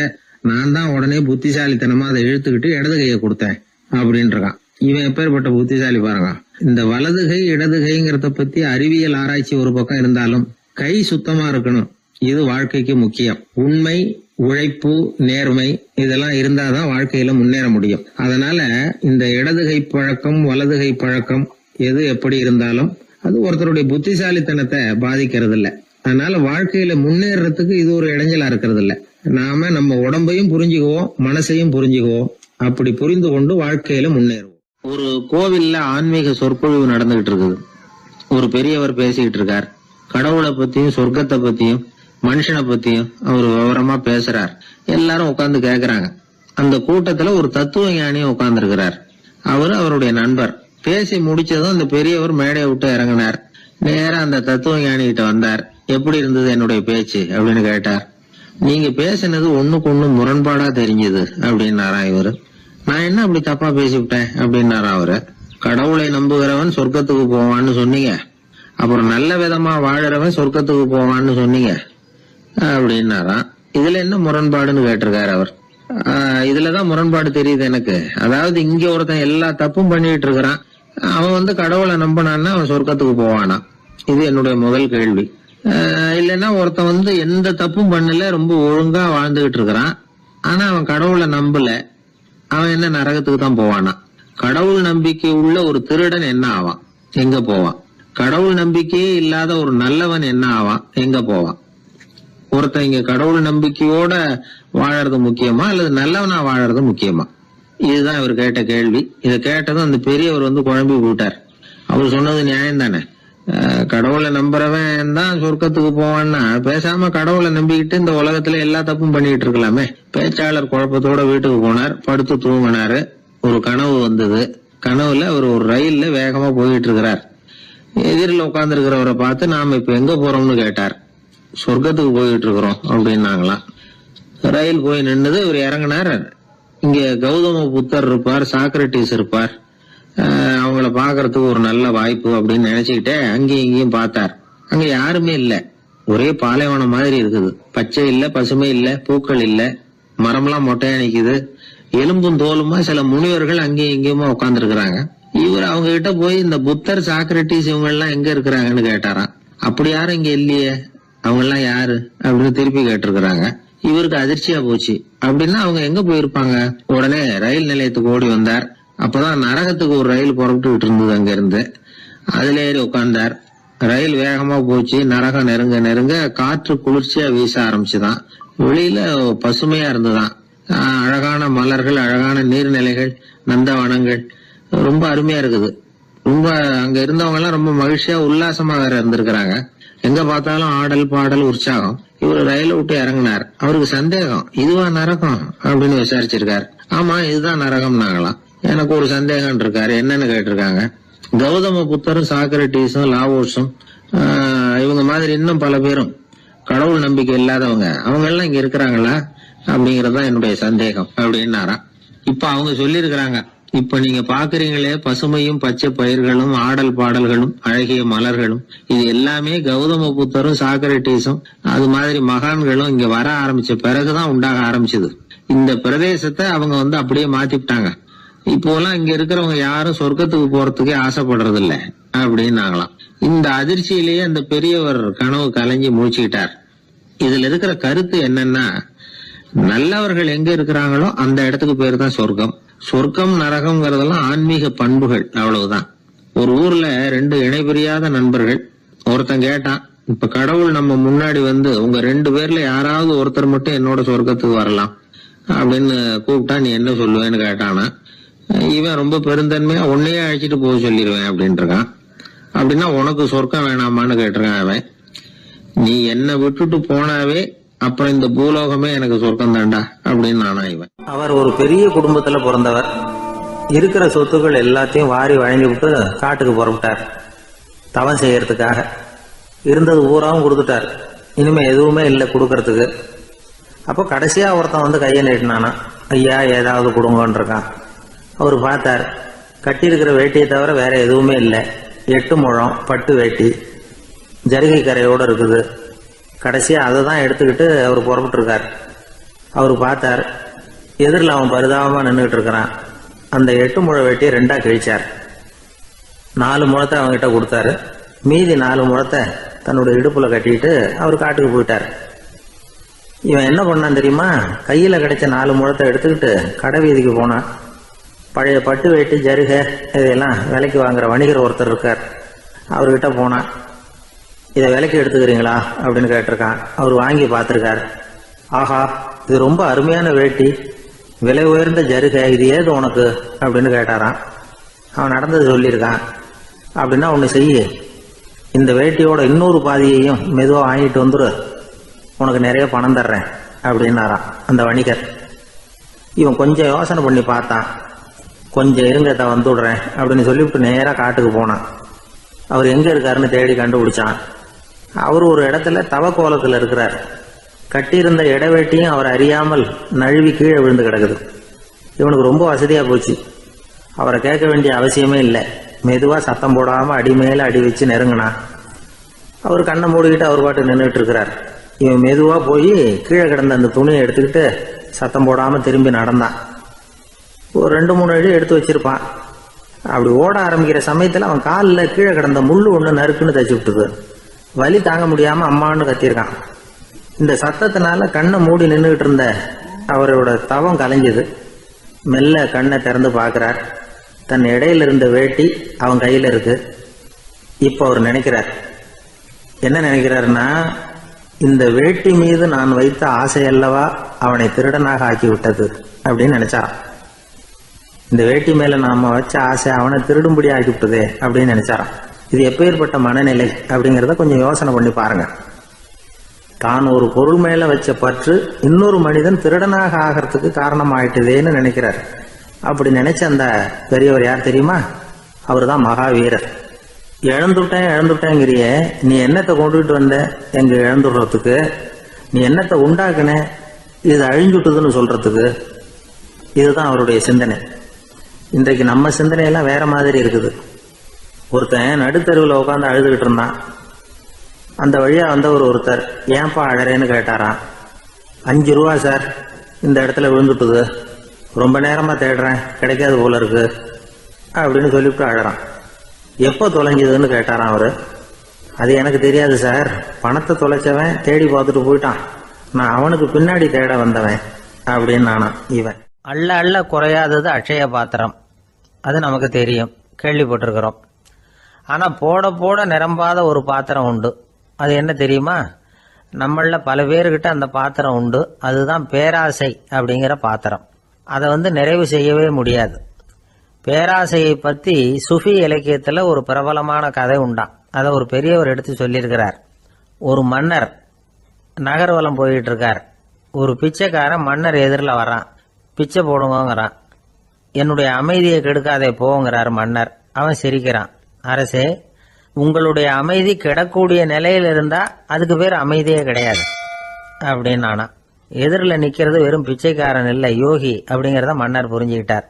நான் தான் உடனே புத்திசாலித்தனமா அதை இழுத்துக்கிட்டு இடது கையை கொடுத்தேன் அப்படின்னு இருக்கான். இவன் எப்பேற்பட்ட புத்திசாலி பாருங்க. இந்த வலது கை இடது கைங்கிறத பத்தி அறிவியல் ஆராய்ச்சி ஒரு பக்கம் இருந்தாலும் கை சுத்தமா இருக்கணும், இது வாழ்க்கைக்கு முக்கியம். உண்மை, உழைப்பு, நேர்மை இதெல்லாம் இருந்தாதான் வாழ்க்கையில முன்னேற முடியும். அதனால இந்த இடது கை பழக்கம் வலது கை பழக்கம் எது எப்படி இருந்தாலும் அது ஒருத்தருடைய புத்திசாலித்தனத்தை பாதிக்கிறது இல்ல. அதனால வாழ்க்கையில முன்னேறதுக்கு இது ஒரு இடைஞ்சலா இருக்கிறது இல்ல. நாம நம்ம உடம்பையும் புரிஞ்சுக்குவோம், மனசையும் புரிஞ்சுக்குவோம். அப்படி புரிந்து கொண்டு வாழ்க்கையில முன்னேறுவோம். ஒரு கோவில்ல ஆன்மீக சொற்பொழிவு நடந்துகிட்டு இருக்குது. ஒரு பெரியவர் பேசிக்கிட்டு இருக்கார். கடவுளை பத்தியும் சொர்க்கத்தை பத்தியும் மனுஷனை பத்தியும் அவர் விவரமா பேசுறார். எல்லாரும் உட்கார்ந்து கேக்குறாங்க. அந்த கூட்டத்துல ஒரு தத்துவ ஞானியும் உட்கார்ந்து இருக்கிறார். அவரு அவருடைய நண்பர். பேசி முடிச்சதும் அந்த பெரியவர் மேடையை விட்டு இறங்கினார். நேரா அந்த தத்துவ ஞானி கிட்ட வந்தார். எப்படி இருந்தது என்னுடைய பேச்சு அப்படின்னு கேட்டார். நீங்க பேசினது ஒண்ணுக்கு ஒண்ணு முரண்பாடா தெரிஞ்சது அப்படின்னாரா இவரு. நான் என்ன அப்படி தப்பா பேசிவிட்டேன் அப்படின்னாரா அவரு. கடவுளை நம்புகிறவன் சொர்க்கத்துக்கு போவான்னு சொன்னீங்க, அப்புறம் நல்ல விதமா வாழறவன் சொர்க்கத்துக்கு போவான்னு சொன்னீங்க அப்படின்னாராம். இதுல என்ன முரண்பாடுன்னு கேட்டிருக்காரு அவர். இதுலதான் முரண்பாடு தெரியுது எனக்கு. அதாவது இங்க ஒருத்தன் எல்லா தப்பும் பண்ணிட்டு இருக்கிறான், அவன் கடவுளை நம்பினான்னா அவன் சொர்க்கத்துக்கு போவானா? இது என்னுடைய முதல் கேள்வி. இல்லைன்னா ஒருத்தன் எந்த தப்பும் பண்ணல, ரொம்ப ஒழுங்கா வாழ்ந்துகிட்டு இருக்கிறான், ஆனா அவன் கடவுளை நம்பல, அவன் என்ன நரகத்துக்கு தான் போவானா? கடவுள் நம்பிக்கை உள்ள ஒரு திருடன் என்ன ஆவான், எங்க போவான்? கடவுள் நம்பிக்கையே இல்லாத ஒரு நல்லவன் என்ன ஆவான், எங்க போவான்? ஒருத்தன் இங்க கடவுள் நம்பிக்கையோட வாழறது முக்கியமா அல்லது நல்லவனா வாழறது முக்கியமா? இதுதான் இவர் கேட்ட கேள்வி. இதை கேட்டதும் அந்த பெரியவர் குழம்பி போட்டார். அவர் சொன்னது நியாயம் தானே. கடவுளை நம்புறவன் தான் சொர்க்கத்துக்கு போவான்னா பேசாம கடவுளை நம்பிக்கிட்டு இந்த உலகத்துல எல்லா தப்பும் பண்ணிட்டு இருக்கலாமே. பேச்சாளர் குழப்பத்தோட வீட்டுக்கு போனார். படுத்து தூங்கினாரு. ஒரு கனவு வந்தது. கனவுல அவர் ஒரு ரயில்ல வேகமா போயிட்டு இருக்கிறார். எதிரில் உட்கார்ந்து இருக்கிறவரை பார்த்து நாம இப்ப எங்க போறோம்னு கேட்டார். சொர்க்கத்துக்கு போயிட்டு இருக்கிறோம் அப்படின்னாங்களாம். ரயில் போய் நின்னுது. இவர் இறங்கினார். இங்க கௌதம புத்தர் இருப்பார், சாக்ரட்டிஸ் இருப்பார், அவங்கள பாக்குறதுக்கு ஒரு நல்ல வாய்ப்பு அப்படின்னு நினைச்சுக்கிட்டே அங்கேயும் இங்கேயும் பார்த்தார். அங்க யாருமே இல்ல. ஒரே பாலைவனம் மாதிரி இருக்குது. பச்சை இல்ல, பசுமை இல்ல, பூக்கள் இல்ல, மரம்லாம் மொட்டையா நிக்குது. எலும்பும் தோலுமா சில முனிவர்கள் அங்கேயும் இங்கேயுமா உட்கார்ந்து இருக்கிறாங்க. இவர் அவங்க கிட்ட போய் இந்த புத்தர் சாக்ரட்டிஸ் இவங்க எல்லாம் எங்க இருக்கிறாங்கன்னு கேட்டாராம். அப்படி யாரும் இங்க இல்லையே, அவங்க எல்லாம் யாரு அப்படின்னு திருப்பி கேட்டிருக்கிறாங்க. இவருக்கு அதிர்ச்சியா போச்சு. அப்படின்னா அவங்க எங்க போயிருப்பாங்க? உடனே ரயில் நிலையத்துக்கு ஓடி வந்தார். அப்பதான் நரகத்துக்கு ஒரு ரயில் புறப்பட்டு இருந்தது. அங்க இருந்து அதுல ஏறி உட்கார்ந்தார். ரயில் வேகமா போச்சு. நரகம் நெருங்க நெருங்க காற்று குளிர்ச்சியா வீச ஆரம்பிச்சுதான். வெளியில பசுமையா இருந்துதான். அழகான மலர்கள், அழகான நீர்நிலைகள், நந்தவனங்கள், ரொம்ப அருமையா இருக்குது. ரொம்ப அங்க இருந்தவங்க எல்லாம் ரொம்ப மகிழ்ச்சியா உல்லாசமா வேற இருந்திருக்கிறாங்க. எங்க பார்த்தாலும் ஆடல் பாடல் உற்சாகம். இவரு ரயில விட்டு இறங்கினார். அவருக்கு சந்தேகம், இதுவா நரகம் அப்படின்னு விசாரிச்சிருக்காரு. ஆமா இதுதான் நரகம் நாங்களாம். எனக்கு ஒரு சந்தேகம் இருக்காரு. என்னன்னு கேட்டிருக்காங்க. கௌதம புத்தரும் சாக்ரட்டிஸும் லாவோஸும் இவங்க மாதிரி இன்னும் பல பேரும் கடவுள் நம்பிக்கை இல்லாதவங்க அவங்க எல்லாம் இங்க இருக்கிறாங்களா அப்படிங்கறதுதான் என்னுடைய சந்தேகம் அப்படின்னாராம். இப்ப அவங்க சொல்லியிருக்கிறாங்க, இப்ப நீங்க பாக்குறீங்களே பசுமையும் பச்சை பயிர்களும் ஆடல் பாடல்களும் அழகிய மலர்களும், இது எல்லாமே கௌதம புத்தரும் சாக்ரட்டிஸும் அது மாதிரி மகான்களும் இங்க வர ஆரம்பிச்ச பிறகுதான் உண்டாக ஆரம்பிச்சது. இந்த பிரதேசத்தை அவங்க அப்படியே மாத்திவிட்டாங்க. இப்போலாம் இங்க இருக்கிறவங்க யாரும் சொர்க்கத்துக்கு போறதுக்கே ஆசைப்படுறது இல்ல அப்படின்னாங்களாம். இந்த அதிர்ச்சியிலேயே அந்த பெரியவர் கனவு கலைஞ்சி முடிச்சுக்கிட்டார். இதுல இருக்கிற கருத்து என்னன்னா, நல்லவர்கள் எங்க இருக்கிறாங்களோ அந்த இடத்துக்கு பேரு தான் சொர்க்கம். சொர்க்கம் நரகம்ங்கிறதெல்லாம் ஆன்மீக பண்புகள், அவ்வளவுதான். ஒரு ஊர்ல 2 இணைபிரியாத நண்பர்கள். ஒருத்தன் கேட்டான், இப்ப கடவுள் நம்ம முன்னாடி உங்க 2 பேர்ல யாராவது ஒருத்தர் மட்டும் என்னோட சொர்க்கத்துக்கு வரலாம் அப்படின்னு கூப்பிட்டா நீ என்ன சொல்லுவேன்னு கேட்டானா. இவன் ரொம்ப பெருந்தன்மையா உன்னையே அழைச்சிட்டு போக சொல்லிடுவேன் அப்படின்ட்டு இருக்கான். அப்படின்னா உனக்கு சொர்க்கம் வேணாமான்னு கேட்டிருக்கான் அவன். நீ என்ன விட்டுட்டு போனாவே அப்புறம் இந்த பூலோகமே எனக்கு சொர்க்கம் தாண்டா அப்படின்னு நானா இவன். அவர் ஒரு பெரிய குடும்பத்துல பிறந்தவர். இருக்கிற சொத்துக்கள் எல்லாத்தையும் வாரி வழங்கி விட்டு காட்டுக்கு புறப்பட்டார் தவம் செய்யறதுக்காக. இருந்தது ஊராவும் கொடுத்துட்டார். இனிமே எதுவுமே இல்லை கொடுக்கறதுக்கு. அப்போ கடைசியா ஒருத்தன் கையை நீட்டினானா, ஐயா ஏதாவது கொடுங்கன்னு இருக்கான். அவர் பார்த்தார், கட்டி இருக்கிற வேட்டியை தவிர வேற எதுவுமே இல்லை. 8 முழம் பட்டு வேட்டி ஜரிகை கரையோடு இருக்குது. கடைசியாக அதை தான் எடுத்துக்கிட்டு அவர் புறப்பட்டு இருக்கார். அவர் பார்த்தார், எதிரில் அவன் பரிதாபமாக நின்றுகிட்டு இருக்கிறான். அந்த 8 முழ வேட்டியை 2ஆ கிழிச்சார். 4 முழத்தை அவங்ககிட்ட கொடுத்தாரு. மீதி 4 முழத்தை தன்னுடைய இடுப்புல கட்டிட்டு அவர் காட்டுக்கு போயிட்டார். இவன் என்ன பண்ணான் தெரியுமா? கையில கிடைச்ச 4 முழத்தை எடுத்துக்கிட்டு கடை வீதிக்கு போனான். பழைய பட்டு வேட்டி ஜருகை இதெல்லாம் விலைக்கு வாங்குற வணிகர் ஒருத்தர் இருக்கார். அவர்கிட்ட போனான். இதை விலைக்கு எடுத்துக்கிறீங்களா அப்படின்னு கேட்டிருக்கான். அவர் வாங்கி பார்த்துருக்காரு. ஆஹா, இது ரொம்ப அருமையான வேட்டி, விலை உயர்ந்த ஜருகை, இது ஏது உனக்கு அப்படின்னு கேட்டாரான். அவன் நடந்தது சொல்லியிருக்கான். அப்படின்னா ஒன்று செய்ய, இந்த வேட்டியோட இன்னொரு பாதியையும் மெதுவாக வாங்கிட்டு வந்துரு, உனக்கு நிறைய பணம் தர்றேன் அப்படின்னாரான் அந்த வணிகர். இவன் கொஞ்சம் யோசனை பண்ணி பார்த்தான். கொஞ்சம் இருங்க, வந்துடுறேன் அப்படின்னு சொல்லிவிட்டு நேராக காட்டுக்கு போனான். அவர் எங்கே இருக்காருன்னு தேடி கண்டுபிடிச்சான். அவர் ஒரு இடத்துல தவக்கோலத்தில் இருக்கிறார். கட்டியிருந்த இடவேட்டியும் அவர் அறியாமல் நழுவி கீழே விழுந்து கிடக்குது. இவனுக்கு ரொம்ப வசதியாக போச்சு. அவரை கேட்க வேண்டிய அவசியமே இல்லை. மெதுவாக சத்தம் போடாமல் அடி மேலே அடி வச்சு நெருங்கினான். அவர் கண்ணை மூடிக்கிட்டு அவர் பாட்டு நின்றுட்டு இருக்கிறார். இவன் மெதுவாக போய் கீழே கிடந்த அந்த துணியை எடுத்துக்கிட்டு சத்தம் போடாமல் திரும்பி நடந்தான். ஒரு 2-3 அடி எடுத்து வச்சிருப்பான். அப்படி ஓட ஆரம்பிக்கிற சமயத்தில் அவன் காலில் கீழே கிடந்த முள்ளு ஒன்று நறுக்குன்னு தச்சு விட்டுது. வலி தாங்க முடியாமல் அம்மான்னு கத்தியிருக்கான். இந்த சத்தத்தினால கண்ணை மூடி நின்றுகிட்டு இருந்த அவரோட தவம் கலைஞ்சது. மெல்ல கண்ணை திறந்து பார்க்குறார். தன் இடையில இருந்த வேட்டி அவன் கையில் இருக்கு. இப்போ அவர் நினைக்கிறார், என்ன நினைக்கிறாருன்னா, இந்த வேட்டி மீது நான் வைத்த ஆசை அல்லவா அவனை திருடனாக ஆக்கி விட்டது அப்படின்னு நினைச்சாரான். இந்த வேட்டி மேல நாம வச்ச ஆசை அவனை திருடும்படி ஆக்கி விட்டதே அப்படின்னு நினைச்சாரான். இது எப்பேற்பட்ட மனநிலை அப்படிங்கிறத கொஞ்சம் யோசனை பண்ணி பாருங்க. தான் ஒரு பொருள் மேல வச்ச பற்று இன்னொரு மனிதன் திருடனாக ஆகிறதுக்கு காரணம் ஆயிட்டுதேன்னு நினைக்கிறார். அப்படி நினைச்ச அந்த பெரியவர் யார் தெரியுமா? அவர் தான் மகாவீரர். இழந்துட்டேங்கிறிய, நீ என்னத்தை கொண்டுகிட்டு வந்த எங்க இழந்துடுறதுக்கு? நீ என்னத்தை உண்டாக்குன இது அழிஞ்சுட்டுதுன்னு சொல்றதுக்கு? இதுதான் அவருடைய சிந்தனை. இன்றைக்கு நம்ம சிந்தனையெல்லாம் வேற மாதிரி இருக்குது. ஒருத்தன் நடுத்தருவில் உட்காந்து அழுதுகிட்டு இருந்தான். அந்த வழியா ஒருத்தர் ஏன்பா அழறேன்னு கேட்டாராம். 5 ரூபா சார், இந்த இடத்துல விழுந்துட்டுது, ரொம்ப நேரமா தேடுறேன், கிடைக்காது போல இருக்கு அப்படின்னு சொல்லிவிட்டு அழறான். எப்போ தொலைஞ்சதுன்னு கேட்டாராம் அவரு. அது எனக்கு தெரியாது சார், பணத்தை தொலைச்சவன் தேடி பார்த்துட்டு போயிட்டான், நான் அவனுக்கு பின்னாடி தேட வந்தவன் அப்படின்னு நானா. இவன் அள்ள அள்ள குறையாதது அட்சய பாத்திரம், அது நமக்கு தெரியும், கேள்விப்பட்டிருக்கிறோம். ஆனால் போட போட நிரம்பாத ஒரு பாத்திரம் உண்டு. அது என்ன தெரியுமா? நம்மள பல பேர்கிட்ட அந்த பாத்திரம் உண்டு. அதுதான் பேராசை அப்படிங்கிற பாத்திரம். அதை நிறைவு செய்யவே முடியாது. பேராசையை பற்றி சுஃபி இலக்கியத்தில் ஒரு பிரபலமான கதை உண்டாம். அதை ஒரு பெரியவர் எடுத்து சொல்லியிருக்கிறார். ஒரு மன்னர் நகர்வலம் போயிட்டு இருக்கார். ஒரு பிச்சைக்காரன் மன்னர் எதிரில் வரான். பிச்சை போடுங்கிறான். என்னுடைய அமைதியை கெடுக்காதே போங்கிறார் மன்னர். அவன் சிரிக்கிறான். அரசே, உங்களுடைய அமைதி கிடக்கூடிய நிலையில் இருந்தா அதுக்கு பேர் அமைதியே கிடையாது அப்படின்னு நானா. எதிரில் நிக்கிறது வெறும் பிச்சைக்காரன் இல்லை, யோகி அப்படிங்கிறத மன்னர் புரிஞ்சுக்கிட்டார்.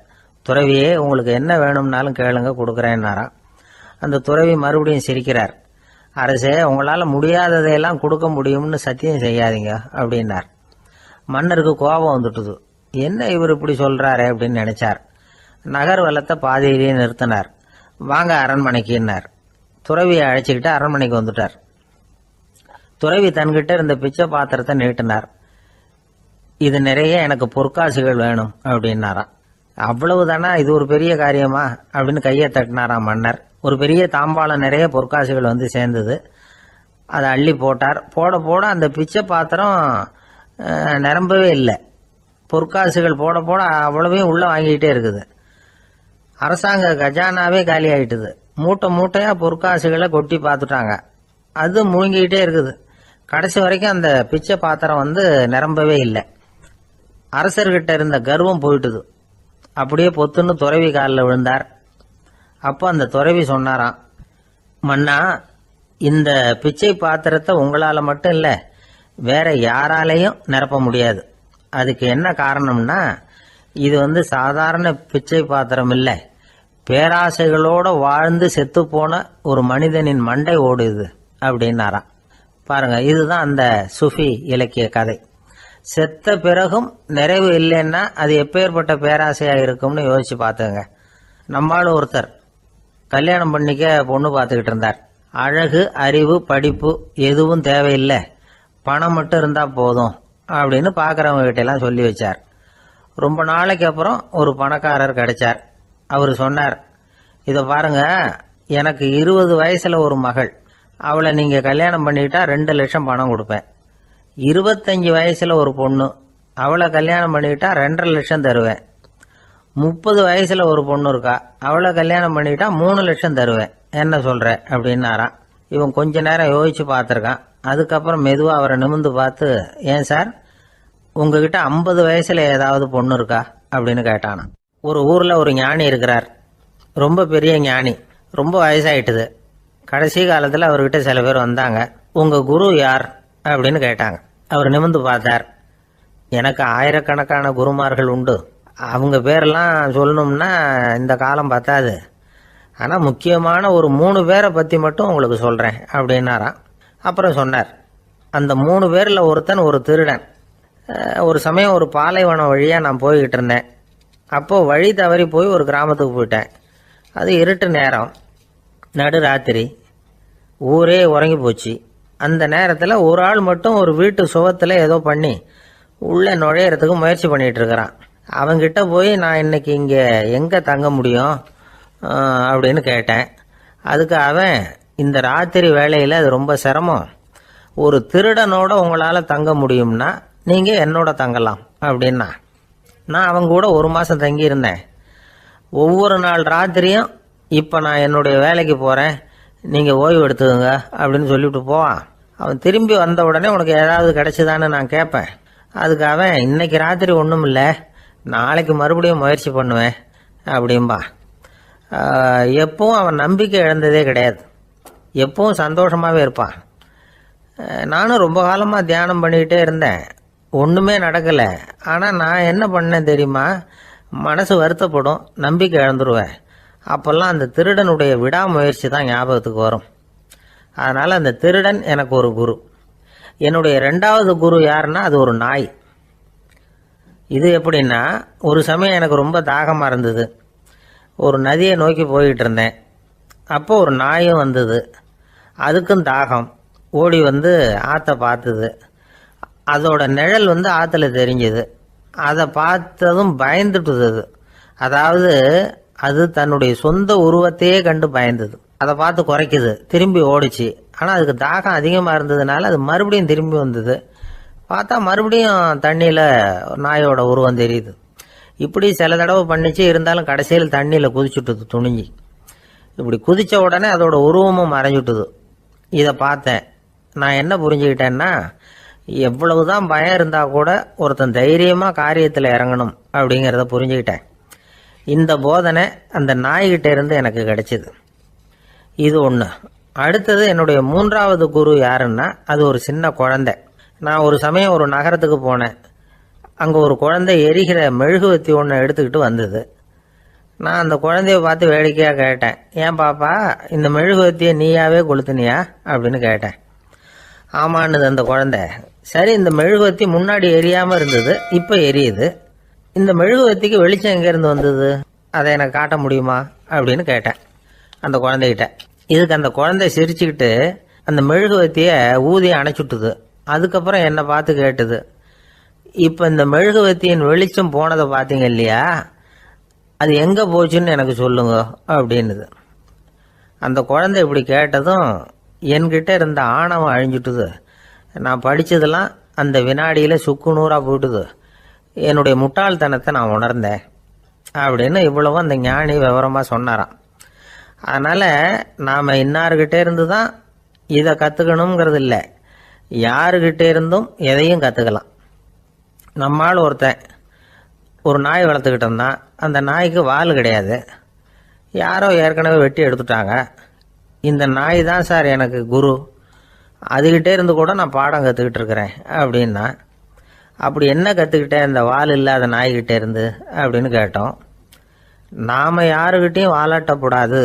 துறவியே, உங்களுக்கு என்ன வேணும்னாலும் கேளுங்க, கொடுக்குறேன்னாராம். அந்த துறவி மறுபடியும் சிரிக்கிறார். அரசே, உங்களால முடியாததையெல்லாம் கொடுக்க முடியும்னு சத்தியம் செய்யாதீங்க அப்படின்னார். மன்னருக்கு கோபம் வந்துட்டுது. என்ன இவர் இப்படி சொல்றாரு அப்படின்னு நினைச்சார். நகர் வலத்தை பாதியிலேயே நிறுத்தினார். வாங்க அரண்மனைக்குன்னார். துறவியை அழைச்சிக்கிட்டு அரண்மனைக்கு வந்துட்டார். துறவி தன்கிட்ட இருந்த பிச்சை பாத்திரத்தை நீட்டினார். இது நிறைய எனக்கு பொற்காசுகள் வேணும் அப்படின்னாராம். அவ்வளவுதானா, இது ஒரு பெரிய காரியமா அப்படின்னு கையை தட்டினாராம் மன்னர். ஒரு பெரிய தாம்பாளம் நிறைய பொற்காசுகள் வந்து சேர்ந்தது. அதை அள்ளி போட்டார். போட போட அந்த பிச்சை பாத்திரம் நிரம்பவே இல்லை. பொற்காசுகள் போட போட அவ்வளவையும் உள்ள வாங்கிக்கிட்டே இருக்குது. அரசாங்க கஜானாவே காலி ஆயிட்டுது. மூட்டை மூட்டையா பொற்காசுகளை கொட்டி பார்த்துட்டாங்க. அது முழுங்கிக்கிட்டே இருக்குது. கடைசி வரைக்கும் அந்த பிச்சை பாத்திரம் வந்து நிரம்பவே இல்லை. அரசர்கிட்ட இருந்த கர்வம் போயிட்டுது. அப்படியே பொத்துன்னு துறவி காலில் விழுந்தார். அப்போ அந்த துறவி சொன்னாராம், மன்னா, இந்த பிச்சை பாத்திரத்தை உங்களால மட்டும் இல்லை, வேற யாராலையும் நிரப்ப முடியாது. அதுக்கு என்ன காரணம்னா, இது வந்து சாதாரண பிச்சை பாத்திரம் இல்லை, பேராசைகளோட வாழ்ந்து செத்து போன ஒரு மனிதனின் மண்டை ஓடுது அப்படின்னாராம். பாருங்க, இதுதான் அந்த சுஃபி இலக்கிய கதை. செத்த பிறகும் நிறைவு இல்லைன்னா அது எப்பேற்பட்ட பேராசையா இருக்கும்னு யோசிச்சு பார்த்துங்க. நம்மால் ஒருத்தர் கல்யாணம் பண்ணிக்க பொண்ணு பார்த்துக்கிட்டு இருந்தார். அழகு, அறிவு, படிப்பு எதுவும் தேவையில்லை, பணம் மட்டும் இருந்தா போதும் அப்படின்னு பார்க்குறவங்க கிட்ட எல்லாம் சொல்லி வச்சார். ரொம்ப நாளைக்கு அப்புறம் ஒரு பணக்காரர் கிடைச்சார். அவர் சொன்னார், இதை பாருங்க, எனக்கு 20 வயசுல ஒரு மகள், அவளை நீங்க கல்யாணம் பண்ணிக்கிட்டா 2 லட்சம் பணம் கொடுப்பேன். 25 வயசுல ஒரு பொண்ணு, அவளை கல்யாணம் பண்ணிக்கிட்டா 2.5 லட்சம் தருவேன். 30 வயசுல ஒரு பொண்ணு இருக்கா, அவளை கல்யாணம் பண்ணிக்கிட்டா 3 லட்சம் தருவேன். என்ன சொல்ற அப்படின்னாராம். இவன் கொஞ்ச நேரம் யோசிச்சு பார்த்துருக்கான். அதுக்கப்புறம் மெதுவா அவரை நிமிர்ந்து பார்த்து, ஏன் சார், உங்ககிட்ட 50 வயசுல ஏதாவது பொண்ணு இருக்கா அப்படின்னு கேட்டானா. ஒரு ஊர்ல ஒரு ஞானி இருக்கிறார். ரொம்ப பெரிய ஞானி, ரொம்ப வயசாயிட்டுது. கடைசி காலத்துல அவர்கிட்ட சில பேர் வந்தாங்க. உங்க குரு யார் அப்படின்னு கேட்டாங்க. அவர் நிமிர்ந்து பார்த்தார். எனக்கு ஆயிரக்கணக்கான குருமார்கள் உண்டு, அவங்க பேரெல்லாம் சொல்லணும்னா இந்த காலம் பத்தாது, ஆனா முக்கியமான ஒரு 3 பேரை பத்தி மட்டும் உங்களுக்கு சொல்றேன் அப்படின்னாராம். அப்புறம் சொன்னார், அந்த 3 பேர்ல ஒருத்தன் ஒரு திருடன். ஒரு சமயம் ஒரு பாலைவனம் வழியா நான் போய்கிட்டு இருந்தேன். அப்போ வழி தவறி போய் ஒரு கிராமத்துக்கு போயிட்டேன். அது இருட்டு நேரம், நடு ராத்திரி, ஊரே உறங்கி போச்சு. அந்த நேரத்தில் ஒரு ஆள் மட்டும் ஒரு வீட்டு சுவத்தில் ஏதோ பண்ணி உள்ளே நுழையிறதுக்கு முயற்சி பண்ணிட்டு இருக்கிறான். அவங்கிட்ட போய் நான் இன்னைக்கு இங்கே எங்கே தங்க முடியும் அப்படின்னு கேட்டேன். அதுக்கு அவன், இந்த ராத்திரி வேளையில் அது ரொம்ப சிரமம், ஒரு திருடனோட உங்களால் தங்க முடியும்னா நீங்கள் என்னோட தங்கலாம் அப்படின்னா. நான் அவங்க கூட 1 மாதம் தங்கியிருந்தேன். ஒவ்வொரு நாள் ராத்திரியும், இப்போ நான் என்னுடைய வேலைக்கு போகிறேன், நீங்கள் ஓய்வு எடுத்துக்கோங்க அப்படின்னு சொல்லிவிட்டு போவான். அவன் திரும்பி வந்த உடனே உனக்கு ஏதாவது கிடைச்சிதான்னு நான் கேட்பேன். அதுக்கு அவன், இன்னைக்கு ராத்திரி ஒன்றும் இல்லை, நாளைக்கு மறுபடியும் முயற்சி பண்ணுவேன் அப்படின்பா. எப்பவும் அவன் நம்பிக்கை இழந்ததே கிடையாது, எப்பவும் சந்தோஷமாகவே இருப்பான். நானும் ரொம்ப காலமாக தியானம் பண்ணிக்கிட்டே இருந்தேன், ஒன்றுமே நடக்கலை. ஆனால் நான் என்ன பண்ணேன் தெரியுமா, மனசு வருத்தப்படும், நம்பிக்கை இழந்துருவேன். அப்போல்லாம் அந்த திருடனுடைய விடாமுயற்சி தான் ஞாபகத்துக்கு வரும். அதனால் அந்த திருடன் எனக்கு ஒரு குரு. என்னுடைய 2வது குரு யாருன்னா அது ஒரு நாய். இது எப்படின்னா, ஒரு சமயம் எனக்கு ரொம்ப தாகமாக இருந்தது. ஒரு நதியை நோக்கி போய்கிட்டு இருந்தேன். அப்போ ஒரு நாயும் வந்தது. அதுக்கும் தாகம். ஓடி வந்து ஆற்றை பார்த்தது. அதோட நிழல் வந்து ஆற்றுல தெரிஞ்சுது. அதை பார்த்ததும் பயந்துட்டுது. அதாவது அது தன்னுடைய சொந்த உருவத்தையே கண்டு பயந்தது. அதை பார்த்து குறைக்குது, திரும்பி ஓடிச்சு. ஆனால் அதுக்கு தாகம் அதிகமாக இருந்ததுனால அது மறுபடியும் திரும்பி வந்தது. பார்த்தா மறுபடியும் தண்ணியில் நாயோட உருவம் தெரியுது. இப்படி சில தடவை பண்ணிச்சு. இருந்தாலும் கடைசியில் தண்ணியில் குதிச்சுட்டுது துணிஞ்சி. இப்படி குதித்த உடனே அதோட உருவமும் மறைஞ்சுட்டுது. இதை பார்த்தேன். நான் என்ன புரிஞ்சுக்கிட்டேன்னா, எவ்வளவுதான் பயம் இருந்தால் கூட ஒருத்தன் தைரியமாக காரியத்தில் இறங்கணும் அப்படிங்கிறத புரிஞ்சுக்கிட்டேன். இந்த போதனை அந்த நாய்கிட்ட இருந்து எனக்கு கிடைச்சிது. இது ஒன்று. அடுத்தது என்னுடைய 3வது குரு யாருன்னா, அது ஒரு சின்ன குழந்தை. நான் ஒரு சமயம் ஒரு நகரத்துக்கு போனேன். அங்கே ஒரு குழந்தை எரிகிற மெழுகுவத்தி ஒன்று எடுத்துக்கிட்டு வந்தது. நான் அந்த குழந்தைய பார்த்து வேடிக்கையாக கேட்டேன், ஏன் பாப்பா இந்த மெழுகுவத்தியை நீயாவே கொளுத்துனியா அப்படின்னு கேட்டேன். ஆமான்னுது அந்த குழந்தை. சரி, இந்த மெழுகுவத்தி முன்னாடி எரியாமல் இருந்தது, இப்போ எரியுது. இந்த மெழுகுவத்திக்கு வெளிச்சம் எங்கேருந்து வந்தது, அதை எனக்கு காட்ட முடியுமா அப்படின்னு கேட்டேன் அந்த குழந்தைகிட்ட. இதுக்கு அந்த குழந்தை சிரிச்சுக்கிட்டு அந்த மெழுகுவத்தியை ஊதி அணைச்சுட்டுது. அதுக்கப்புறம் என்னை பார்த்து கேட்டுது, இப்போ இந்த மெழுகுவத்தியின் வெளிச்சம் போனதை பார்த்தீங்க இல்லையா, அது எங்கே போச்சுன்னு எனக்கு சொல்லுங்க அப்படின்னுது. அந்த குழந்தை இப்படி கேட்டதும் என்கிட்ட இருந்த ஆணவம் அழிஞ்சுட்டுது. நான் படித்ததெல்லாம் அந்த வினாடியில் சுக்கு நூறாக போயிட்டுது. என்னுடைய முட்டாள்தனத்தை நான் உணர்ந்தேன் அப்படின்னு இவ்வளவும் அந்த ஞானி விவரமாக சொன்னாராம். அதனால் நாம் இன்னார்கிட்டே இருந்து தான் இதை கற்றுக்கணுங்கிறது இல்லை, யாருக்கிட்டே இருந்தும் எதையும் கற்றுக்கலாம். நம்மால் ஒருத்தன் ஒரு நாய் வளர்த்துக்கிட்டு இருந்தான். அந்த நாய்க்கு வால் கிடையாது. யாரோ ஏற்கனவே வெட்டி எடுத்துட்டாங்க. இந்த நாய் தான் சார் எனக்கு குரு, அதுகிட்டே இருந்து கூட நான் பாடம் கற்றுக்கிட்டு இருக்கிறேன் அப்படின்னா. அப்படி என்ன கற்றுக்கிட்டேன் இந்த வால் இல்லாத நாய்கிட்டே இருந்து அப்படின்னு கேட்டோம். நாம் யாருக்கிட்டையும் வாலாட்டக்கூடாது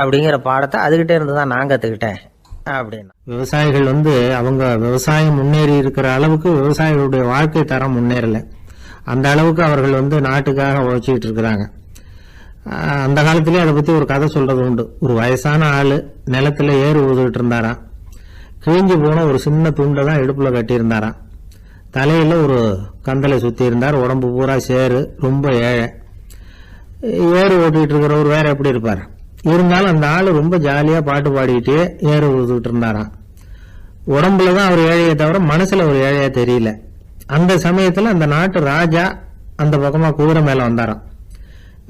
அப்படிங்கிற பாடத்தை அதுகிட்டே இருந்து தான் நான் கற்றுக்கிட்டேன் அப்படின்னா. விவசாயிகள் அவங்க விவசாயம் முன்னேறி இருக்கிற அளவுக்கு விவசாயிகளுடைய வாழ்க்கை தரம் முன்னேறலை. அந்த அளவுக்கு அவர்கள் நாட்டுக்காக உழைச்சிக்கிட்டு இருக்கிறாங்க. அந்த காலத்திலே அதை பற்றி ஒரு கதை சொல்றது உண்டு. ஒரு வயசான ஆள் நிலத்தில் ஏறு ஊதுகிட்டு இருந்தாராம். கிழிஞ்சு போன ஒரு சின்ன துண்டை தான் இடுப்பில் கட்டியிருந்தாராம். தலையில் ஒரு கந்தலை சுற்றி இருந்தார். உடம்பு பூரா சேரு, ரொம்ப ஏழை. ஏறு ஓட்டிகிட்டு இருக்கிறவர் வேற எப்படி இருப்பார்? இருந்தாலும் அந்த ஆள் ரொம்ப ஜாலியாக பாட்டு பாடிக்கிட்டே ஏறு ஊதுகிட்டு இருந்தாராம். உடம்புல தான் அவர் ஏழையை தவிர மனசில் ஒரு ஏழையா தெரியல. அந்த சமயத்தில் அந்த நாட்டு ராஜா அந்த பக்கமாக குதிரை மேலே வந்தாராம்.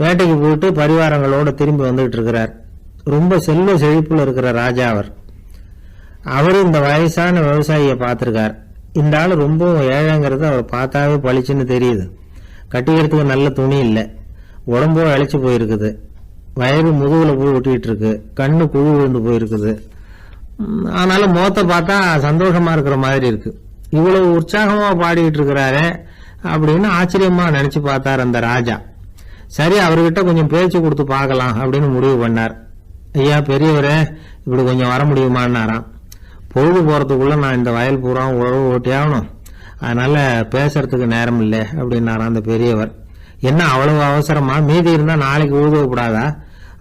வேட்டைக்கு போயிட்டு பரிவாரங்களோட திரும்பி வந்துகிட்டு இருக்கிறார். ரொம்ப செல்வ செழிப்புல இருக்கிற ராஜா அவர் இந்த வயசான விவசாயியை பார்த்துருக்கார். இந்த ஆள் ரொம்ப ஏழைங்கிறது அவர் பார்த்தாவே பளிச்சுன்னு தெரியுது. கட்டிக்கிறதுக்கு நல்ல துணி இல்லை, உடம்போ இழைச்சி போயிருக்குது, வயறு முதுகுல போய் ஒட்டிக்கிட்டு இருக்கு, கண்ணு குழு விழுந்து போயிருக்குது. ஆனாலும் முகத்தை பார்த்தா சந்தோஷமா இருக்கிற மாதிரி இருக்கு. இவ்வளவு உற்சாகமா பாடிக்கிட்டு இருக்கிறாரே அப்படின்னு ஆச்சரியமா நினைச்சு பார்த்தார் அந்த ராஜா. சரி, அவர்கிட்ட கொஞ்சம் பேச்சு கொடுத்து பார்க்கலாம் அப்படின்னு முடிவு பண்ணார். ஐயா பெரியவரே, இப்படி கொஞ்சம் வர முடியுமான்னாராம். பொழுது போறதுக்குள்ள நான் இந்த வயல் பூரா உழவு ஓட்டி ஆகணும், அதனால பேசுறதுக்கு நேரம் இல்லை அப்படின்னாராம் அந்த பெரியவர். என்ன அவ்வளவு அவசரமா? மீதி இருந்தா நாளைக்கு ஊதுவக்கூடாதா?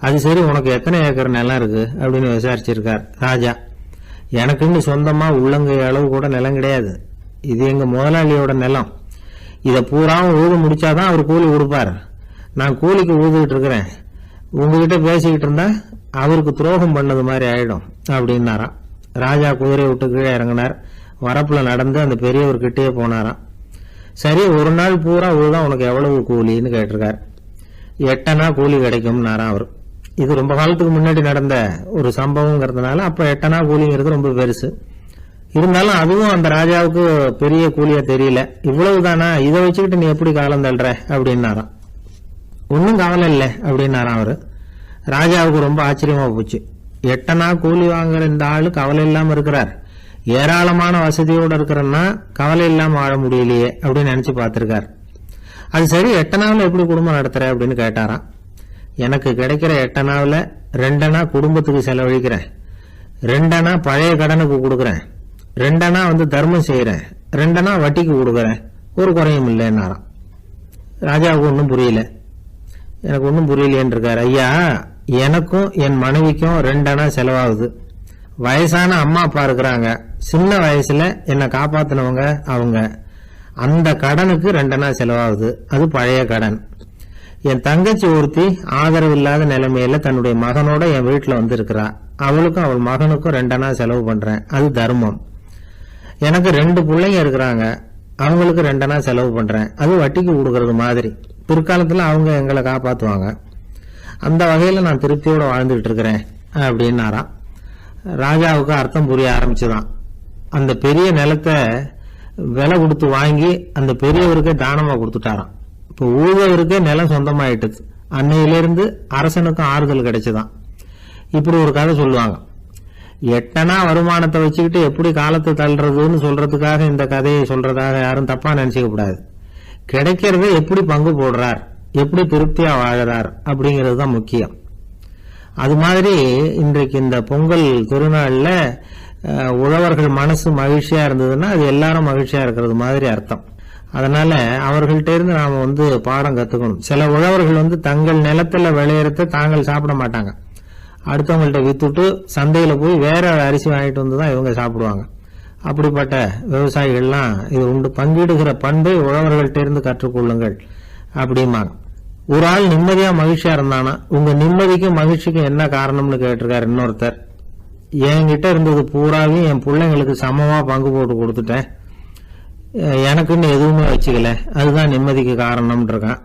அது சரி, உனக்கு எத்தனை ஏக்கர் நிலம் இருக்கு அப்படின்னு விசாரிச்சிருக்கார் ராஜா. எனக்குன்னு சொந்தமா உள்ளங்கை அளவு கூட நிலம் கிடையாது. இது எங்க முதலாளியோட நிலம். இதை பூராவும் ஊது முடிச்சாதான் அவர் கூலி கொடுப்பார். நான் கூலிக்கு ஊதுகிட்டு இருக்கிறேன். உங்ககிட்ட பேசிக்கிட்டு இருந்தா அவருக்கு துரோகம் பண்ணது மாதிரி ஆயிடும் அப்படின்னாராம். ராஜா குதிரையை விட்டு கீழே இறங்கினார். வரப்புல நடந்து அந்த பெரியவர்கிட்டயே போனாராம். சரி, ஒரு நாள் பூரா ஊதான் உனக்கு எவ்வளவு கூலின்னு கேட்டிருக்கார். 8 அணா கூலி கிடைக்கும்னாராம் அவர். இது ரொம்ப காலத்துக்கு முன்னாடி நடந்த ஒரு சம்பவங்கிறதுனால அப்ப 8 அணா கூலிங்கிறது ரொம்ப பெருசு. இருந்தாலும் அதுவும் அந்த ராஜாவுக்கு பெரிய கூலியா தெரியல. இவ்வளவுதானா, இதை வச்சுக்கிட்டு நீ எப்படி காலம் தள்ளுற அப்படின்னாராம். ஒன்னும் கவலை இல்லை அப்படின்னாராம் அவரு. ராஜாவுக்கு ரொம்ப ஆச்சரியமா போச்சு. 8 அணா கூலி வாங்குற இந்த ஆளு கவலை இல்லாம இருக்கிறார், ஏராளமான வசதியோட இருக்கிறன்னா கவலை இல்லாம வாழ முடியலையே அப்படின்னு நினைச்சு பார்த்திருக்கார். அது சரி, 8 அணாவில் எப்படி குடும்பம் நடத்துற அப்படின்னு கேட்டாராம். எனக்கு கிடைக்கிற 8 அணாவில் 2 அணா குடும்பத்துக்கு செலவழிக்கிறேன், 2 அணா பழைய கடனுக்கு கொடுக்குறேன், 2 அணா தர்மம் செய்யறேன், 2 அணா வட்டிக்கு கொடுக்குறேன், ஒரு குறையும் இல்லைன்னாராம். ராஜாவுக்கு ஒன்றும் புரியல. எனக்கு ஒன்றும் புரியலேன்னு இருக்காரு. ஐயா, எனக்கும் என் மனைவிக்கும் 2 அணா செலவாகுது. வயசான அம்மா அப்பா இருக்கிறாங்க, சின்ன வயசுல என்னை காப்பாத்தினவங்க அவங்க. அந்த கடனுக்கு 2 அணா செலவாகுது, அது பழைய கடன். என் தங்கச்சி ஒருத்தி ஆதரவு இல்லாத நிலைமையில தன்னுடைய மகனோட என் வீட்டுல இருக்கிறா. அவளுக்கும் அவள் மகனுக்கும் 2 அணா செலவு பண்றேன், அது தர்மம். எனக்கு 2 பிள்ளைங்க இருக்கிறாங்க, அவங்களுக்கு 2 அணா செலவு பண்றேன், அது வட்டிக்கு கொடுக்கறது மாதிரி. பிற்காலத்துல அவங்க எங்களை காப்பாத்துவாங்க. அந்த வகையில நான் திருப்தியோட வாழ்ந்துகிட்டு இருக்கிறேன் அப்படின்னாராம். ராஜாவுக்கு அர்த்தம் புரிய ஆரம்பிச்சுதான். அந்த பெரிய நிலத்தை விலை கொடுத்து வாங்கி அந்த பெரியவருக்கே தானமா கொடுத்துட்டாராம். இப்போ ஊழவருக்கே நிலம் சொந்தமாயிட்டுது. அன்னையிலிருந்து அரசனுக்கும் ஆறுதல் கிடைச்சுதான். இப்படி ஒரு கதை சொல்லுவாங்க. எட்டனா வருமானத்தை வச்சுக்கிட்டு எப்படி காலத்தை தள்ளுறதுன்னு சொல்றதுக்காக இந்த கதையை சொல்றதாக யாரும் தப்பா நினைச்சுக்க கூடாது. கிடைக்கிறத எப்படி பங்கு போடுறார், எப்படி திருப்தியா வாழறார் அப்படிங்கிறது தான் முக்கியம். அது மாதிரி இன்றைக்கு இந்த பொங்கல் திருநாள்ல உழவர்கள் மனசு மகிழ்ச்சியா இருந்ததுன்னா அது எல்லாரும் மகிழ்ச்சியா இருக்கிறது மாதிரி அர்த்தம். அதனால அவர்கள்ட்ட இருந்து நாம பாடம் கத்துக்கணும். சில உழவர்கள் தங்கள் நிலத்துல விளையறத தாங்கள் சாப்பிட மாட்டாங்க, அடுத்தவங்கள்ட்ட வித்துட்டு சந்தையில போய் வேற அரிசி வாங்கிட்டு வந்து தான் இவங்க சாப்பிடுவாங்க. அப்படிப்பட்ட விவசாயிகள்லாம் இது உண்டு. பங்கிடுகிற பண்பை உழவர்கள்ட்ட இருந்து கற்றுக்கொள்ளுங்கள் அப்படிம்பாங்க. ஒரு ஆள் நிம்மதியா மகிழ்ச்சியா இருந்தானா உங்க நிம்மதிக்கும் மகிழ்ச்சிக்கும் என்ன காரணம்னு கேட்டிருக்காரு இன்னொருத்தர். என்கிட்ட இருந்தது பூராவையும் என் பிள்ளைங்களுக்கு சமமா பங்கு போட்டு கொடுத்துட்டேன், எனக்குன்னு எதுவுமே வச்சுக்கல, அதுதான் நிம்மதிக்கு காரணம்னு இருக்கான்.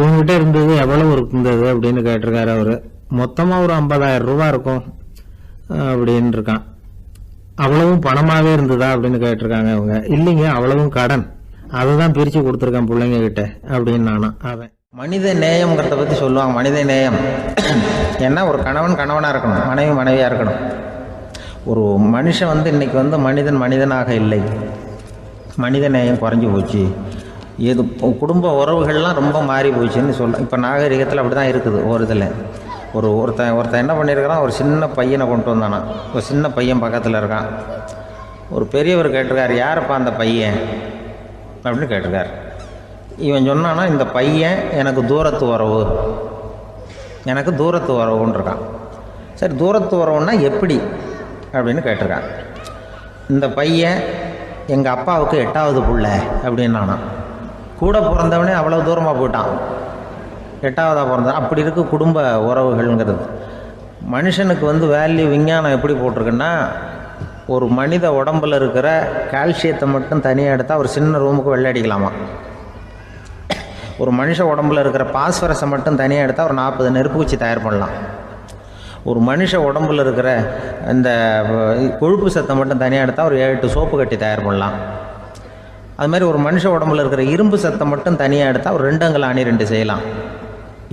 உங்ககிட்ட இருந்தது எவ்வளவு இருந்தது அப்படின்னு கேட்டிருக்காரு அவரு. மொத்தமா ஒரு 50,000 ரூபாய் இருக்கும் அப்படின்னு இருக்கான். அவ்வளவும் பணமாவே இருந்ததா அப்படின்னு கேட்டிருக்காங்க அவங்க. இல்லைங்க, அவ்வளவும் கடன், அதுதான் பிரிச்சு கொடுத்துருக்கேன் பிள்ளைங்க கிட்ட அப்படின்னு நானும். அவன் மனித நேயம்ங்கிறத பற்றி சொல்லுவாங்க. மனித நேயம் ஏன்னா ஒரு கணவனாக இருக்கணும், மனைவியாக இருக்கணும். ஒரு மனுஷன் இன்னைக்கு மனிதன் மனிதனாக இல்லை, மனித நேயம் குறைஞ்சி போச்சு. இது குடும்ப உறவுகள்லாம் ரொம்ப மாறி போச்சுன்னு சொல்ல. இப்போ நாகரிகத்தில் அப்படி தான் இருக்குது. ஒரு இதில் ஒருத்தன் என்ன பண்ணியிருக்கிறான், ஒரு சின்ன பையனை கொண்டு வந்தானா. ஒரு சின்ன பையன் பக்கத்தில் இருக்கான். ஒரு பெரியவர் கேட்டிருக்காரு, யாருப்பா அந்த பையன் அப்படின்னு கேட்டிருக்காரு. இவன் சொன்னான்னா, இந்த பையன் எனக்கு தூரத்து உறவுன்னு இருக்கான். சரி, தூரத்து உறவுன்னா எப்படி அப்படின்னு கேட்டிருக்கான். இந்த பையன் எங்கள் அப்பாவுக்கு 8வது பிள்ளை அப்படின்னானா. கூட பிறந்தவனே அவ்வளோ தூரமாக போயிட்டான், 8வதாக பிறந்தான். அப்படி இருக்கு குடும்ப உறவுகள்ங்கிறது. மனுஷனுக்கு வேல்யூ விஞ்ஞானம் எப்படி போட்டிருக்குன்னா, ஒரு மனித உடம்பில் இருக்கிற கால்சியத்தை மட்டும் தனியாக எடுத்தால் ஒரு சின்ன ரூமுக்கு வெள்ளை அடிக்கலாமா. ஒரு மனுஷ உடம்புல இருக்கிற பாஸ்பரஸை மட்டும் தனியாக எடுத்தால் ஒரு 40 நெருப்பு குச்சி தயார் பண்ணலாம். ஒரு மனுஷ உடம்புல இருக்கிற இந்த கொழுப்பு சத்தை மட்டும் தனியாக எடுத்தால் ஒரு 7 சோப்பு கட்டி தயார் பண்ணலாம். அது மாதிரி ஒரு மனுஷ உடம்புல இருக்கிற இரும்பு சத்தை மட்டும் தனியாக எடுத்தால் ஒரு 2 அங்குல அணி 2 செய்யலாம்.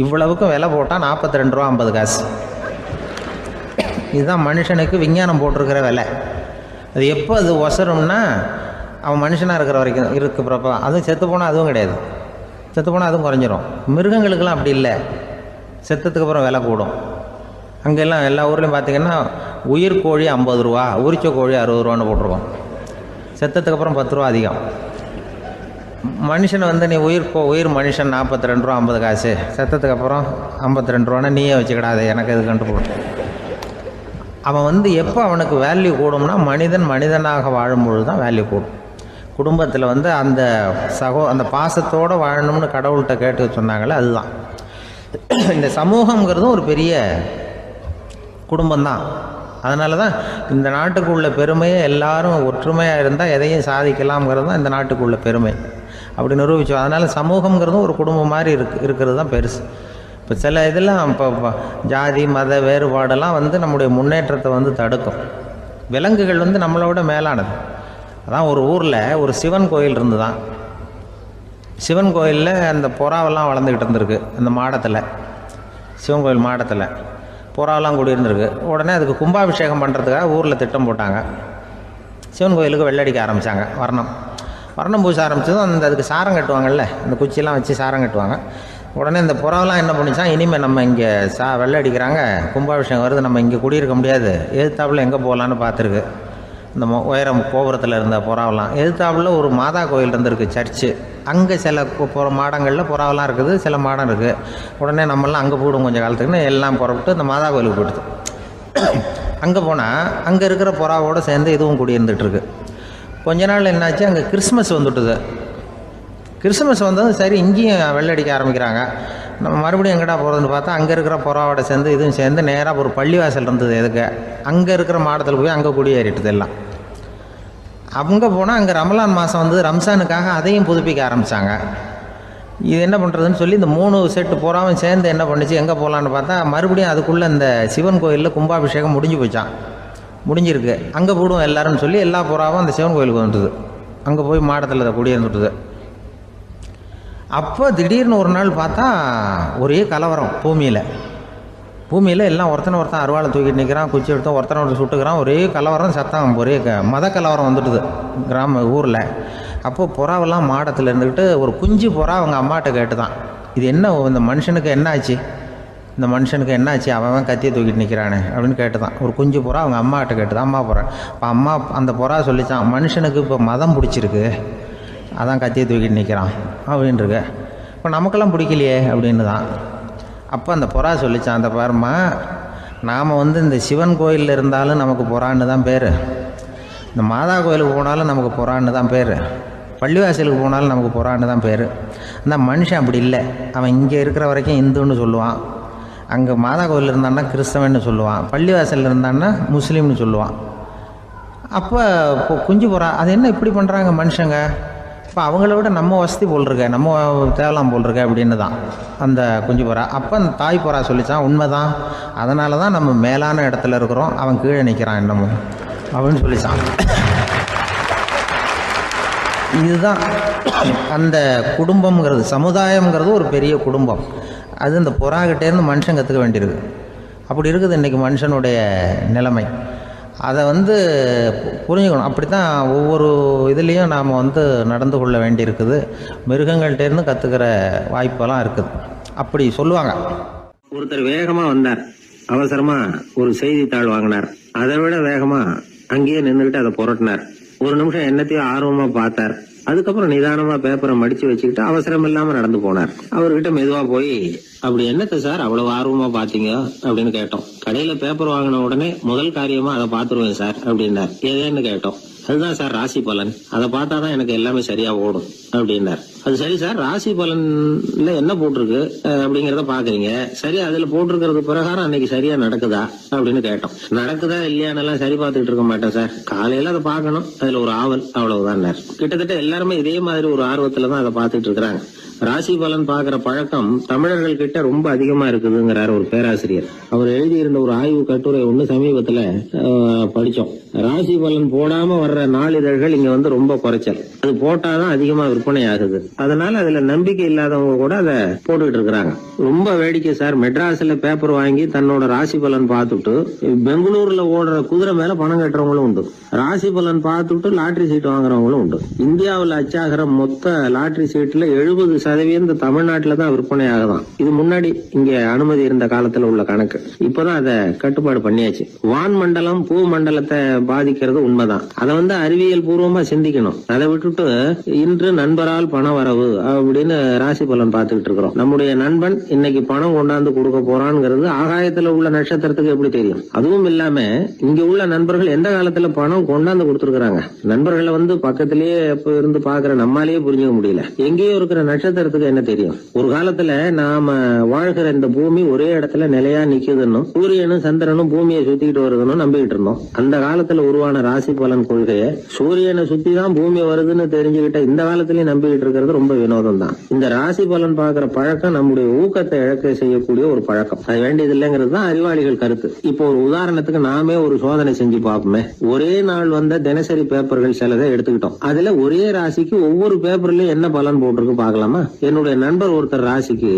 இவ்வளவுக்கும் விலை போட்டால் 42 ரூபா 50 காசு. இதுதான் மனுஷனுக்கு விஞ்ஞானம் போட்டிருக்கிற விலை. அது எப்போ அது ஒசரும்னா, அவன் மனுஷனாக இருக்கிற வரைக்கும் இருக்கிறப்ப. அதுவும் செத்து போனால் அதுவும் கிடையாது, செத்து போனால் அதுவும் குறைஞ்சிரும். மிருகங்களுக்கெல்லாம் அப்படி இல்லை, செத்ததுக்கு அப்புறம் விலை கூடும். அங்கெல்லாம் எல்லா ஊர்லேயும் பார்த்திங்கன்னா உயிர் கோழி 50 ரூபா, உரிச்ச கோழி 60 ரூபான்னு போட்டிருக்கோம். செத்ததுக்கு அப்புறம் 10 ரூபா அதிகம். மனுஷனை நீ உயிர் மனுஷன் 42 ரூபா 50 காசு, செத்ததுக்கு அப்புறம் 52 ரூபான்னா நீயே வச்சுக்கிடாது, எனக்கு இது கண்டு போடும். அவன் எப்போ அவனுக்கு வேல்யூ கூடும்னா, மனிதனாக வாழும்பொழுது தான் வேல்யூ கூடும். குடும்பத்தில் அந்த அந்த பாசத்தோடு வாழணும்னு கடவுள்கிட்ட கேட்டு சொன்னாங்களே, அதுதான். இந்த சமூகங்கிறதும் ஒரு பெரிய குடும்பம்தான். அதனால தான் இந்த நாட்டுக்குள்ள பெருமையை எல்லாரும் ஒற்றுமையாக இருந்தால் எதையும் சாதிக்கலாம்ங்கிறது தான் இந்த நாட்டுக்குள்ள பெருமை. அப்படி நிரூபித்தோம். அதனால் சமூகங்கிறதும் ஒரு குடும்பம் மாதிரி இருக்கிறது தான் பெருசு. இப்போ சில இதெல்லாம் இப்போ ஜாதி மத வேறுபாடெல்லாம் நம்முடைய முன்னேற்றத்தை தடுக்கும். விலங்குகள் நம்மளை விட மேலானது. அதான் ஒரு ஊரில் ஒரு சிவன் கோயில் இருந்து தான். சிவன் கோயிலில் அந்த புறாவெல்லாம் வளர்ந்துக்கிட்டு இருந்திருக்கு. அந்த மாடத்தில், சிவன் கோயில் மாடத்தில் புறாவெல்லாம் குடியிருந்திருக்கு. உடனே அதுக்கு கும்பாபிஷேகம் பண்ணுறதுக்காக ஊரில் திட்டம் போட்டாங்க. சிவன் கோயிலுக்கு வெள்ளடிக்க ஆரம்பித்தாங்க. வர்ணம் பூச ஆரம்பித்ததும் அதுக்கு சாரம் கட்டுவாங்கல்ல, அந்த குச்சியெல்லாம் வச்சு சாரம் கட்டுவாங்க. உடனே இந்த புறாவெல்லாம் என்ன பண்ணிச்சான், இனிமேல் நம்ம இங்கே வெள்ளை அடிக்கிறாங்க, கும்பாபிஷேகம் வருது, நம்ம இங்கே குடியிருக்க முடியாது, எதிர்த்தாப்புல எங்கே போகலான்னு பார்த்துருக்கு. இந்த உயரம் கோபுரத்தில் இருந்த புறாவெல்லாம் எதிர்த்தாப்புல ஒரு மாதா கோயில் இருந்திருக்கு, சர்ச்சு. அங்கே சில மாடங்களில் புறாவெல்லாம் இருக்குது, சில மாடம் இருக்குது. உடனே நம்மளாம் அங்கே போடும் கொஞ்சம் காலத்துக்குன்னு எல்லாம் புறப்பட்டு இந்த மாதா கோயிலுக்கு போயிடுது. அங்கே போனால் அங்கே இருக்கிற புறாவோடு சேர்ந்து இதுவும் குடியிருந்துட்டுருக்கு. கொஞ்ச நாள் என்னாச்சு, அங்கே கிறிஸ்மஸ் வந்துட்டுது. கிறிஸ்மஸ் வந்ததும் சரி இங்கேயும் வெள்ளடிக்க ஆரம்பிக்கிறாங்க. நம்ம மறுபடியும் எங்கடா போகிறதுன்னு பார்த்தா அங்கே இருக்கிற புறாவோட சேர்ந்து இதுவும் சேர்ந்து நேராக ஒரு பள்ளிவாசல் இருந்தது. எதுக்கு அங்கே இருக்கிற மாடத்தில் போய் அங்கே குடியேறிட்டுது எல்லாம். அங்கே போனால் அங்கே ரமலான் மாதம் ரம்ஜானுக்காக அதையும் புதுப்பிக்க ஆரம்பித்தாங்க. இது என்ன பண்ணுறதுன்னு சொல்லி இந்த 3 செட்டு புறாவும் சேர்ந்து என்ன பண்ணிச்சு, எங்கே போகலான்னு பார்த்தா மறுபடியும் அதுக்குள்ளே இந்த சிவன் கோயிலில் கும்பாபிஷேகம் முடிஞ்சு போச்சான். முடிஞ்சிருக்கு, அங்கே போடுவோம் எல்லாருன்னு சொல்லி எல்லா புறாவும் அந்த சிவன் கோயிலுக்கு வந்துட்டுது. அங்கே போய் மாடத்தில் அதை குடியிருந்துட்டுது. அப்போ திடீர்னு ஒரு நாள் பார்த்தா ஒரே கலவரம் பூமியில். பூமியில் எல்லாம் ஒருத்தன் அருவாளை தூக்கிட்டு நிற்கிறான், குச்சி எடுத்து ஒருத்தனை சுட்டுக்கிறான். ஒரே கலவரம், சத்தம், ஒரே மத கலவரம் வந்துட்டுது ஊரில். அப்போது புறாவெல்லாம் மாடத்தில் இருந்துக்கிட்டு ஒரு குஞ்சு புறா அவங்க அம்மாட்ட கேட்டு தான், இது என்ன, இந்த மனுஷனுக்கு என்னாச்சு, இந்த மனுஷனுக்கு என்னாச்சு, அவன் கத்தியை தூக்கிட்டு நிற்கிறானே அப்படின்னு கேட்டு தான். ஒரு குஞ்சு புறா அவங்க அம்மாட்ட கேட்டு தான், அம்மா புறா. இப்போ அம்மா அந்த புறா சொல்லித்தான், மனுஷனுக்கு இப்போ மதம் பிடிச்சிருக்கு, அதான் கத்தியை தூக்கிட்டு நிற்கிறான் அப்படின்ருக்கு. இப்போ நமக்கெல்லாம் பிடிக்கலையே அப்படின்னு தான். அப்போ அந்த புறா சொல்லித்தான், அந்த பாருமா, நாம் இந்த சிவன் கோயிலில் இருந்தாலும் நமக்கு புறான்னு தான் பேர், இந்த மாதா கோயிலுக்கு போனாலும் நமக்கு புறான்னு தான் பேர், பள்ளிவாசலுக்கு போனாலும் நமக்கு புறான்னு தான் பேர். அந்த மனுஷன் அப்படி இல்லை. அவன் இங்கே இருக்கிற வரைக்கும் இந்துன்னு சொல்லுவான், அங்கே மாதா கோயில் இருந்தான்னா கிறிஸ்தவன்னு சொல்லுவான், பள்ளிவாசலில் இருந்தான்னா முஸ்லீம்னு சொல்லுவான். அப்போ இப்போ குஞ்சு புறா அது என்ன இப்படி பண்ணுறாங்க மனுஷங்க, இப்போ அவங்கள விட நம்ம வசதி போல் இருக்க, நம்ம தேவலாம் போல் இருக்க அப்படின்னு தான் அந்த குஞ்சு புறா. அப்போ அந்த தாய் புறா சொல்லித்தான், உண்மை தான், அதனால தான் நம்ம மேலான இடத்துல இருக்கிறோம், அவன் கீழே நிற்கிறான் என்னமோ அப்படின்னு சொல்லித்தான். இதுதான் அந்த குடும்பம்ங்கிறது, சமுதாயம்ங்கிறது ஒரு பெரிய குடும்பம். அது இந்த புறாக்கிட்டேருந்து மனுஷன் கற்றுக்க வேண்டியிருக்கு. அப்படி இருக்குது இன்றைக்கி மனுஷனுடைய நிலைமை. அதை புரிஞ்சுக்கணும். அப்படி தான் ஒவ்வொரு இதுலேயும் நாம் நடந்து கொள்ள வேண்டியிருக்குது. மிருகங்கள்கிட்டேருந்து கற்றுக்கிற வாய்ப்பெல்லாம் இருக்குது. அப்படி சொல்லுவாங்க. ஒருத்தர் வேகமாக வந்தார், அவசரமாக ஒரு செய்தித்தாள் வாங்கினார், அதை விட வேகமாக அங்கேயே நின்றுக்கிட்டு அதை புரட்டினார். ஒரு நிமிஷம் என்னத்தையும் ஆர்வமாக பார்த்தார், அதுக்கப்புறம் நிதானமா பேப்பரை மடிச்சு வச்சுக்கிட்டு அவசரம் இல்லாம நடந்து போனார். அவர்கிட்ட மெதுவா போய், அப்படி என்னத்த சார் அவ்வளவு ஆர்வமா பாத்தீங்க அப்படின்னு கேட்டோம். கடையில பேப்பர் வாங்கின உடனே முதல் காரியமா அதை பாத்துருவேன் சார் அப்படின்னார். ஏதேன்னு கேட்டோம். அதுதான் சார் ராசி பலன், அதை பார்த்தாதான் எனக்கு எல்லாமே சரியா ஓடும் அப்படின்னார். அது சரி சார், ராசி பலன்ல என்ன போட்டிருக்கு அப்படிங்கறத பாக்குறீங்க, சரி அதுல போட்டிருக்கிறது பிரகாரம் அன்னைக்கு சரியா நடக்குதா அப்படின்னு கேட்டோம். நடக்குதா இல்லையான்னு எல்லாம் சரி பார்த்துட்டு இருக்க மாட்டேன் சார், காலையில அதை பார்க்கணும், அதுல ஒரு ஆவல், அவ்வளவுதான். கிட்டத்தட்ட எல்லாருமே இதே மாதிரி ஒரு ஆர்வத்துலதான் அதை பார்த்துட்டு இருக்கிறாங்க. ராசி பலன் பாக்குற பழக்கம் தமிழர்கள் கிட்ட ரொம்ப அதிகமா இருக்குதுங்கிறார் ஒரு பேராசிரியர். அவர் எழுதியிருந்த ஒரு ஆய்வு கட்டுரை ஒண்ணு சமீபத்துல படிச்சோம். ராசி பலன் போடாம வர்ற நாளிதழ்கள் இங்க ரொம்ப குறைச்சல், அது போட்டாதான் அதிகமா விற்பனை ஆகுது. அதனால அதுல நம்பிக்கை இல்லாதவங்க கூட அதை போட்டுக்கிட்டு இருக்கிறாங்க. ரொம்ப வேடிக்கை சார், மெட்ராஸ்ல பேப்பர் வாங்கி தன்னோட ராசி பலன் பார்த்துட்டு பெங்களூர்ல ஓடுற குதிரை மேல பணம் கட்டுறவங்களும் உண்டு. ராசி பலன் பார்த்துட்டு லாட்டரி சீட் வாங்குறவங்களும் உண்டு. இந்தியாவில் அச்சாகிற மொத்த லாட்டரி சீட்ல 70% தமிழ்நாட்டுல தான் விற்பனை ஆகுதான். இது முன்னாடி இங்க அனுமதி இருந்த காலத்துல உள்ள கணக்கு. இப்பதான் அதை கட்டுப்பாடு பண்ணியாச்சு. வான் மண்டலம் பூ மண்டலத்தை பாதிக்கிறது உண்மைதான். அதை அறிவியல் பூர்வமா சிந்திக்கணும். அதை விட்டுட்டு இன்று நண்பரால் பண வரவு அப்படின்னு ராசி பலன் பார்த்துக்கிட்டு இருக்கிறோம். நம்முடைய நண்பன் இன்னைக்கு பணம் கொண்டாந்து கொடுக்க போறான்ங்கிறது ஆகாயத்துல உள்ள நட்சத்திரத்துக்கு எப்படி தெரியும்? அதுவும் இல்லாம இங்க உள்ள நண்பர்கள் எந்த காலத்துல பணம் கொண்டாந்து கொடுத்துருக்காங்க? நண்பர்களை பக்கத்திலேயே இருந்து பாக்குற நம்மாலேயே புரிஞ்சுக்க முடியல. எங்கேயோ இருக்கிற நட்சத்திரத்துக்கு என்ன தெரியும்? ஒரு காலத்துல நாம வாழ்கிற இந்த பூமி ஒரே இடத்துல நிலையா நிக்குதுன்னு, சூரியனும் சந்திரனும் பூமியை சுத்திக்கிட்டு வருதுன்னு நம்பிக்கிட்டு இருந்தோம். அந்த காலத்துல உருவான ராசி பலன் கொள்கையை சூரியனை சுத்தி தான் பூமி வருதுன்னு தெரிஞ்சுக்கிட்ட இந்த காலத்திலயும் நம்பிக்கிட்டு இருக்கிறது ரொம்ப வினோதம் தான். இந்த ராசி பலன் பாக்குற பழக்கம் நம்முடைய ஊக்கத்தை இழக்க செய்யக்கூடிய ஒரு பழக்கம். அது வேண்டியது இல்லைங்கிறது தான் அறிவாளிகள் கருத்து. இப்போ ஒரு உதாரணத்துக்கு நாமே ஒரு சோதனை செஞ்சு பார்ப்போமே. ஒரே நாள் வந்த தினசரி பேப்பர்கள் சிலதை எடுத்துக்கிட்டோம். அதுல ஒரே ராசிக்கு ஒவ்வொரு பேப்பர்லயும் என்ன பலன் போட்டிருக்கு பார்க்கலாமா? என்னுடைய நண்பர் ஒருத்தர் ராசிக்கு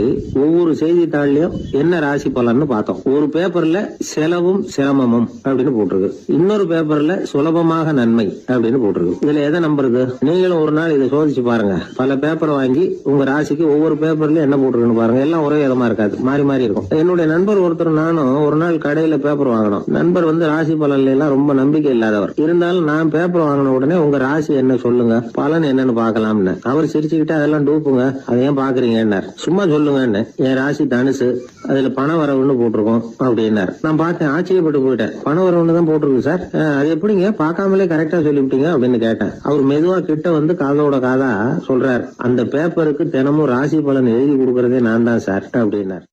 ஒவ்வொரு செய்தித்தாள்லயும் என்ன ராசி பலன்னு பார்த்தோம். ஒரு பேப்பர்ல செலவும் சிரமமும் அப்படின்னு போட்டிருக்கு, இன்னொரு பேப்பர்ல சுலபமாக நன்மை அப்படின்னு போட்டிருக்கு. இதுல எதை நம்புறது? நீங்களும் ஒரு நாள் இதை சோதிச்சு பாருங்க. பல பேப்பர் வாங்கி உங்க ராசிக்கு ஒவ்வொரு பேப்பர்லயும் என்ன போட்டிருக்குன்னு பாருங்க. எல்லாம் ஒரே விதமா இருக்காது, மாறி மாறி இருக்கும். என்னுடைய நண்பர் ஒருத்தர் நானும் ஒரு நாள் கடையில பேப்பர் வாங்கணும். நண்பர் ராசி பலன்ல எல்லாம் ரொம்ப நம்பிக்கை இல்லாதவர். இருந்தாலும் நான் பேப்பர் வாங்கின உடனே உங்க ராசி என்ன சொல்லுங்க, பலன் என்னன்னு பாக்கலாம்னு. அவர் சிரிச்சுக்கிட்டு அதெல்லாம் டூப்புங்க, அதை ஏன் பாக்குறீங்கன்னார். சும்மா சொல்லுங்கன்னு. என் ராசி தனுசு, அதுல பண வரவுன்னு போட்டிருக்கோம் அப்படின்னார். நான் பார்த்தேன், ஆச்சரியப்பட்டு போயிட்டேன். பண வரவுன்னு தான் போட்டிருக்கு சார், அது எப்படிங்க பார்க்காமலே கரெக்டா சொல்லிவிட்டீங்க அப்படின்னு கேட்டேன். அவர் மெதுவா கிட்ட காதோட காதா சொல்றார், அந்த பேப்பருக்கு தினமும் ராசி பலன் எழுதி கொடுக்கறதே நான் தான் சார் அப்படின்னார்.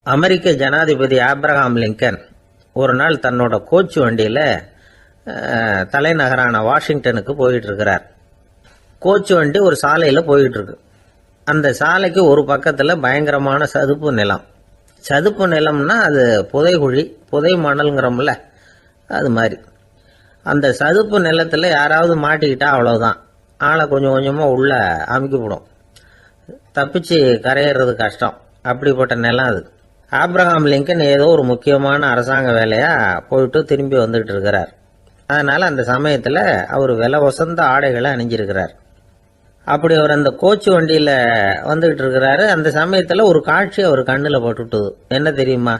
அமெரிக்க ஜனாதிபதி ஆப்ரஹாம் லிங்கன் ஒரு நாள் தன்னோட கோச்சு வண்டியில தலைநகரான வாஷிங்டனுக்கு போயிட்டு இருக்கிறார். கோச்சு வண்டி ஒரு சாலையில போயிட்டு இருக்கு. அந்த சாலைக்கு ஒரு பக்கத்துல பயங்கரமான சதுப்பு நிலம். சதுப்பு நிலம்னா அது புதைகுழி, புதை மணல்ங்கிறோம்ல, அது மாதிரி. அந்த சதுப்பு நிலத்துல யாராவது மாட்டிக்கிட்டா அவ்வளவுதான், ஆளை கொஞ்சம் கொஞ்சமா உள்ள அமுக்கிவிடும். தப்பிச்சு கரையிறது கஷ்டம். அப்படிப்பட்ட நிலம் அது. ஆப்ரஹாம் லிங்கன் ஏதோ ஒரு முக்கியமான அரசாங்க வேலையாக போயிட்டு திரும்பி வந்துட்டு இருக்கிறார். அதனால் அந்த சமயத்தில் அவர் விலை வசந்த ஆடைகளை அணிஞ்சிருக்கிறார். அப்படி அவர் அந்த கோச்சு வண்டியில் வந்துக்கிட்டு இருக்கிறாரு. அந்த சமயத்தில் ஒரு காட்சி அவர் கண்ணில் பட்டுட்டுது. என்ன தெரியுமா?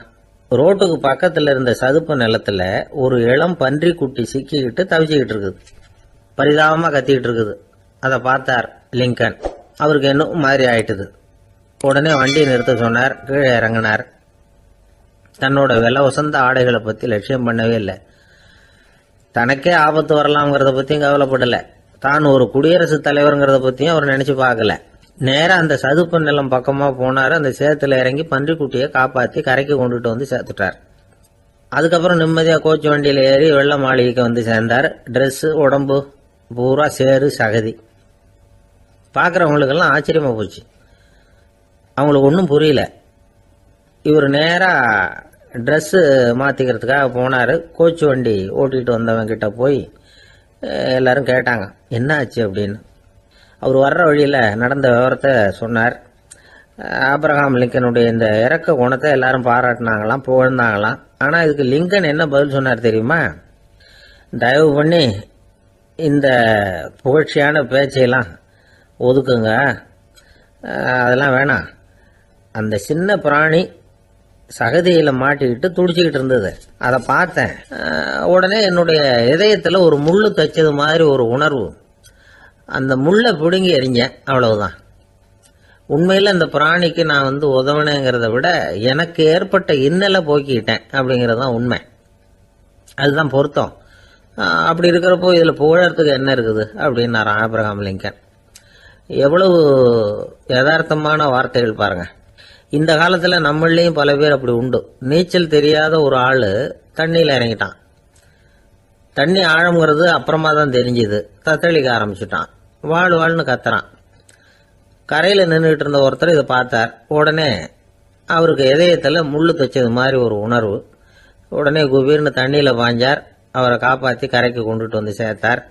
ரோட்டுக்கு பக்கத்தில் இருந்த சதுப்பு நிலத்தில் ஒரு இளம் பன்றி குட்டி சிக்கிக்கிட்டு தவிச்சிக்கிட்டு இருக்குது. பரிதாபமாக கத்திக்கிட்டு இருக்குது. அதை பார்த்தார் லிங்கன். அவருக்கு இன்னும் மாதிரி ஆயிட்டுது. உடனே வண்டியை நிறுத்த சொன்னார். கீழே இறங்கினார். தன்னோட விலை வசந்த ஆடைகளை பற்றி லட்சியம் பண்ணவே இல்லை. தனக்கே ஆபத்து வரலாம்ங்கிறத பற்றியும் கவலைப்படலை. தான் ஒரு குடியரசுத் தலைவருங்கிறத பற்றியும் அவர் நினச்சி பார்க்கல. நேராக அந்த சதுப்பு நிலம் பக்கமாக போனார். அந்த சேத்துல இறங்கி பன்றிக்குட்டியை காப்பாற்றி கரைக்கு கொண்டுட்டு வந்து சேர்த்துட்டார். அதுக்கப்புறம் நிம்மதியாக கோச்சு வண்டியில் ஏறி வெள்ள மாளிகைக்கு வந்து சேர்ந்தார். ட்ரெஸ்ஸு உடம்பு பூரா சேரு சகதி. பார்க்குறவங்களுக்கெல்லாம் ஆச்சரியமாக போச்சு. அவங்களுக்கு ஒன்றும் புரியல. இவர் நேராக ட்ரெஸ்ஸு மாற்றிக்கிறதுக்காக போனார். கோச்சு வண்டி ஓட்டிகிட்டு வந்தவங்கிட்ட போய் எல்லாரும் கேட்டாங்க என்ன ஆச்சு அப்படின்னு. அவர் வர்ற வழியில் நடந்த விவரத்தை சொன்னார். ஆப்ரஹாம் லிங்கனுடைய இந்த இறக்க குணத்தை எல்லாரும் பாராட்டினாங்களாம், புகழ்ந்தாங்களாம். ஆனால் இதுக்கு லிங்கன் என்ன பதில் சொன்னார் தெரியுமா? தயவு பண்ணி இந்த புகழ்ச்சியான பேச்சையெல்லாம் ஒதுக்குங்க, அதெல்லாம் வேணாம். அந்த சின்ன பிராணி சகதியில் மாட்டிக்கிட்டு துடிச்சிக்கிட்டு இருந்தது. அதை பார்த்தேன். உடனே என்னுடைய இதயத்தில் ஒரு முள்ளு தைச்சது மாதிரி ஒரு உணர்வு. அந்த முள்ளை பிடுங்கி எறிஞ்சேன், அவ்வளவுதான். உண்மையில் அந்த பிராணிக்கு நான் உதவினேங்கிறத விட எனக்கு ஏற்பட்ட இன்னலை போக்கிக்கிட்டேன் அப்படிங்கிறது தான் உண்மை. அதுதான் பொருத்தம். அப்படி இருக்கிறப்போ இதில் புகழறதுக்கு என்ன இருக்குது அப்படின்னாராம் ஆப்ரஹாம் லிங்கன். எவ்வளவு யதார்த்தமான வார்த்தைகள் பாருங்க. இந்த காலத்தில் நம்மளையும் பல பேர் அப்படி உண்டு. நீச்சல் தெரியாத ஒரு ஆள் தண்ணியில் இறங்கிட்டான். தண்ணி ஆழம்ங்கிறது அப்புறமா தான் தெரிஞ்சுது. தத்தளிக்க ஆரம்பிச்சுட்டான். வாழ்னு கத்துறான். கரையில் நின்றுட்டு இருந்த ஒருத்தர் இதை பார்த்தார். உடனே அவருக்கு இதயத்தில் முள்ளு தைச்சது மாதிரி ஒரு உணர்வு. உடனே குபீர்னு தண்ணியில் பாஞ்சார். அவரை காப்பாற்றி கரைக்கு கொண்டுட்டு வந்து சேர்த்தார்.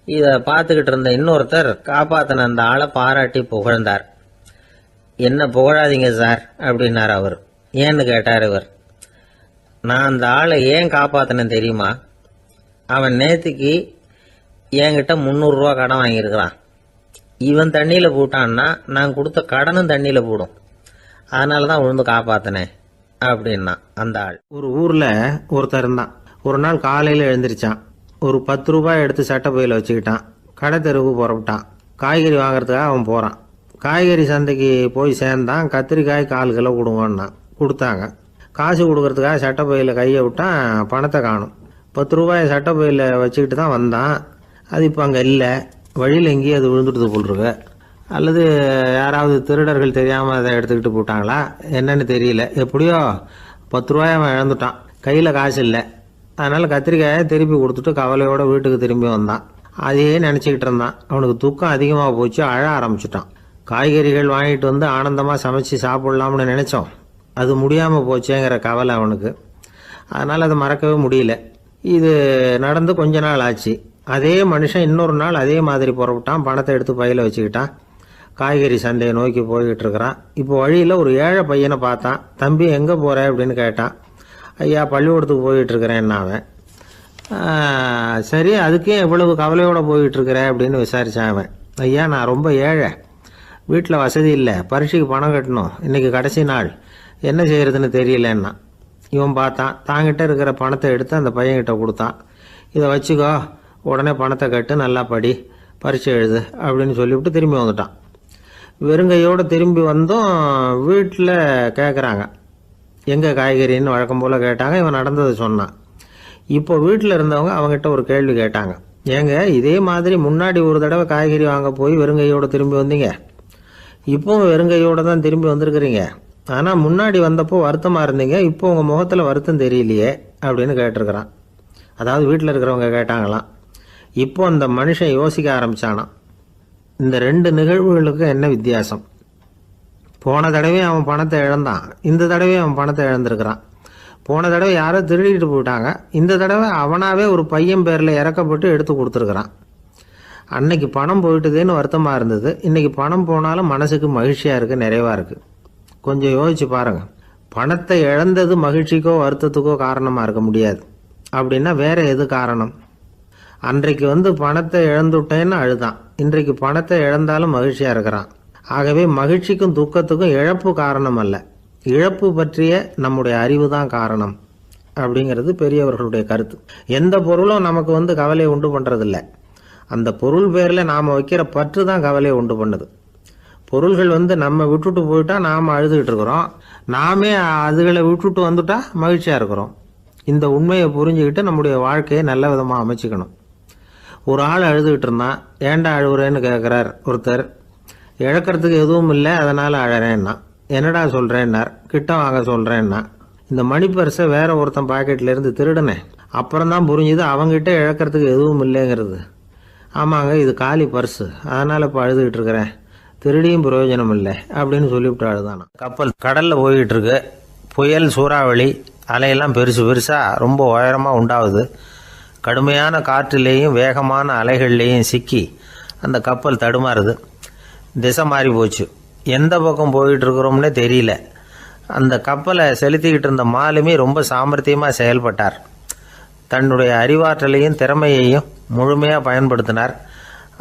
இதை பார்த்துக்கிட்டு இருந்த இன்னொருத்தர் காப்பாற்றின அந்த ஆளை பாராட்டி புகழ்ந்தார். என்ன புகழாதீங்க சார் அப்படின்னார் அவர். ஏன்னு கேட்டார் இவர். நான் அந்த ஆளை ஏன் காப்பாற்றினேன் தெரியுமா? அவன் நேற்றுக்கு என்கிட்ட 300 ரூபா கடன் வாங்கியிருக்கிறான். இவன் தண்ணியில் போட்டான்னா நான் கொடுத்த கடனும் தண்ணியில் போடும். அதனால தான் விழுந்து காப்பாற்றினேன் அப்படின்னா அந்த ஆள். ஒரு ஊரில் ஒருத்தர் இருந்தான். ஒரு நாள் காலையில் எழுந்திரிச்சான். ஒரு 10 ரூபாய் எடுத்து சட்டை பையில் வச்சுக்கிட்டான். கடை தெருவுக்கு புறப்பட்டான். காய்கறி வாங்குறதுக்காக அவன் போகிறான். காய்கறி சந்தைக்கு போய் சேர்ந்தான். கத்திரிக்காய் 1/4 கிலோ கொடுங்கன்னான். கொடுத்தாங்க. காசு கொடுக்கறதுக்காக சட்டை பையில் கையை விட்டான். பணத்தை காணும். 10 ரூபாய் சட்டை பையில் வச்சுக்கிட்டு தான் வந்தான். அது இப்போ அங்கே இல்லை. வழியில் எங்கேயும் அது விழுந்துட்டு போல்ருக்கு. அல்லது யாராவது திருடர்கள் தெரியாமல் அதை எடுத்துக்கிட்டு போட்டாங்களா என்னன்னு தெரியல. எப்படியோ 10 ரூபாய் அவன் இழந்துட்டான். கையில் காசு இல்லை. அதனால் கத்திரிக்காயை திருப்பி கொடுத்துட்டு கவலையோட வீட்டுக்கு திரும்பி வந்தான். அதையே நினச்சிக்கிட்டு இருந்தான். அவனுக்கு துக்கம் அதிகமாக போச்சு. அழ ஆரம்பிச்சிட்டான். காய்கறிகள் வாங்கிட்டு வந்து ஆனந்தமாக சமைச்சு சாப்பிட்லாம்னு நினச்சோம். அது முடியாமல் போச்சேங்கிற கவலை அவனுக்கு. அதனால் அதை மறக்கவே முடியல. இது நடந்து கொஞ்ச நாள் ஆச்சு. அதே மனுஷன் இன்னொரு நாள் அதே மாதிரி புறப்பட்டான். பணத்தை எடுத்து பையில் வச்சுக்கிட்டான். காய்கறி சந்தையை நோக்கி போய்கிட்டு இருக்கிறான். இப்போ வழியில் ஒரு ஏழை பையனை பார்த்தான். தம்பி எங்கே போகிற அப்படின்னு கேட்டான். ஐயா பள்ளிக்கூடத்துக்கு போய்கிட்டு இருக்கிறேன்னா அவன். சரி அதுக்கே எவ்வளவு கவலையோடு போய்கிட்டு இருக்கிற அப்படின்னு விசாரித்தான் அவன். ஐயா நான் ரொம்ப ஏழை, வீட்டில் வசதி இல்லை, பரீட்சைக்கு பணம் கட்டணும், இன்றைக்கி கடைசி நாள், என்ன செய்கிறதுன்னு தெரியலன்னா. இவன் பார்த்தான். தாங்கிட்ட இருக்கிற பணத்தை எடுத்து அந்த பையன்கிட்ட கொடுத்தான். இதை வச்சுக்கோ, உடனே பணத்தை கட்டு, நல்லா படி, பரீட்சை எழுது அப்படின்னு சொல்லிவிட்டு திரும்பி வந்துட்டான். வெறுங்கையோடு திரும்பி வந்தும் வீட்டில் கேட்குறாங்க எங்கே காய்கறின்னு வழக்கம் போல் கேட்டாங்க. இவன் நடந்ததை சொன்னான். இப்போ வீட்டில் இருந்தவங்க அவங்ககிட்ட ஒரு கேள்வி கேட்டாங்க. ஏங்க இதே மாதிரி முன்னாடி ஒரு தடவை காய்கறி வாங்க போய் வெறுங்கையோடு திரும்பி வந்தீங்க, இப்போவும் வெறுங்கையோடு தான் திரும்பி வந்திருக்கிறீங்க. ஆனால் முன்னாடி வந்தப்போ வருத்தமாக இருந்தீங்க, இப்போ உங்கள் முகத்தில் வருத்தம் தெரியலையே அப்படின்னு கேட்டிருக்கிறான். அதாவது வீட்டில் இருக்கிறவங்க கேட்டாங்களாம். இப்போ அந்த மனுஷன் யோசிக்க ஆரம்பித்தானான். இந்த 2 நிகழ்வுகளுக்கு என்ன வித்தியாசம்? போன தடவை அவன் பணத்தை இழந்தான், இந்த தடவை அவன் பணத்தை இழந்திருக்கிறான். போன தடவை யாரோ திருடிட்டு போயிட்டாங்க, இந்த தடவை அவனாவே ஒரு பையன் பேரில் இறக்கப்பட்டு எடுத்து கொடுத்துருக்குறான். அன்னைக்கு பணம் போயிட்டுதேன்னு வருத்தமாக இருந்தது, இன்றைக்கி பணம் போனாலும் மனசுக்கு மகிழ்ச்சியாக இருக்குது, நிறைவாக இருக்குது. கொஞ்சம் யோசிச்சு பாருங்கள். பணத்தை இழந்தது மகிழ்ச்சிக்கோ வருத்தத்துக்கோ காரணமாக இருக்க முடியாது. அப்படின்னா வேற எது காரணம்? அன்றைக்கு பணத்தை இழந்துட்டேன்னு அழுதான், இன்றைக்கு பணத்தை இழந்தாலும் மகிழ்ச்சியாக இருக்கிறான். ஆகவே மகிழ்ச்சிக்கும் துக்கத்துக்கும் இழப்பு காரணம் அல்ல, இழப்பு பற்றிய நம்முடைய அறிவு தான் காரணம் அப்படிங்கிறது பெரியவர்களுடைய கருத்து. எந்த பொருளும் நமக்கு கவலையை உண்டு பண்ணுறதில்ல, அந்த பொருள் பேரில் நாம் வைக்கிற பற்று தான் கவலையை உண்டு பண்ணுது. பொருள்கள் நம்ம விட்டுட்டு போயிட்டா நாம் அழுதுகிட்டு இருக்கிறோம், நாமே அதுகளை விட்டுட்டு வந்துட்டா மகிழ்ச்சியாக இருக்கிறோம். இந்த உண்மையை புரிஞ்சுக்கிட்டு நம்முடைய வாழ்க்கையை நல்ல விதமாக அமைச்சிக்கணும். ஒரு ஆள் அழுதுகிட்டு இருந்தான், ஏன்டா அழுகுறேன்னு கேட்குறார் ஒருத்தர். இழக்கிறதுக்கு எதுவும் இல்லை அதனால் அழறேன்னா. என்னடா சொல்கிறேன்னார். கிட்ட வாங்க சொல்கிறேன்னா. இந்த மணி பர்ஸை வேற ஒருத்தன் பாக்கெட்லேருந்து திருடினேன், அப்புறம் தான் புரிஞ்சுது அவங்ககிட்ட இழக்கிறதுக்கு எதுவும் இல்லைங்கிறது. ஆமாங்க, இது காலி பர்ஸு, அதனால் இப்போ அழுதுகிட்டு இருக்கிறேன், திருடியும் பிரயோஜனம் இல்லை அப்படின்னு சொல்லிவிட்டு அழுதானா. கப்பல் கடலில் போய்கிட்டு இருக்கு, புயல் சூறாவளி அலையெல்லாம் பெருசு பெருசாக ரொம்ப உயரமாக உண்டாகுது. கடுமையான காற்றிலேயும் வேகமான அலைகள்லேயும் சிக்கி அந்த கப்பல் தடுமாறுது. திசை மாறி போச்சு, எந்த பக்கம் போயிட்டு இருக்கிறோம்னே தெரியல. அந்த கப்பலை செலுத்திக்கிட்டு இருந்த மாலுமி ரொம்ப சாமர்த்தியமாக செயல்பட்டார். தன்னுடைய அறிவாற்றலையும் திறமையையும் முழுமையாக பயன்படுத்தினார்.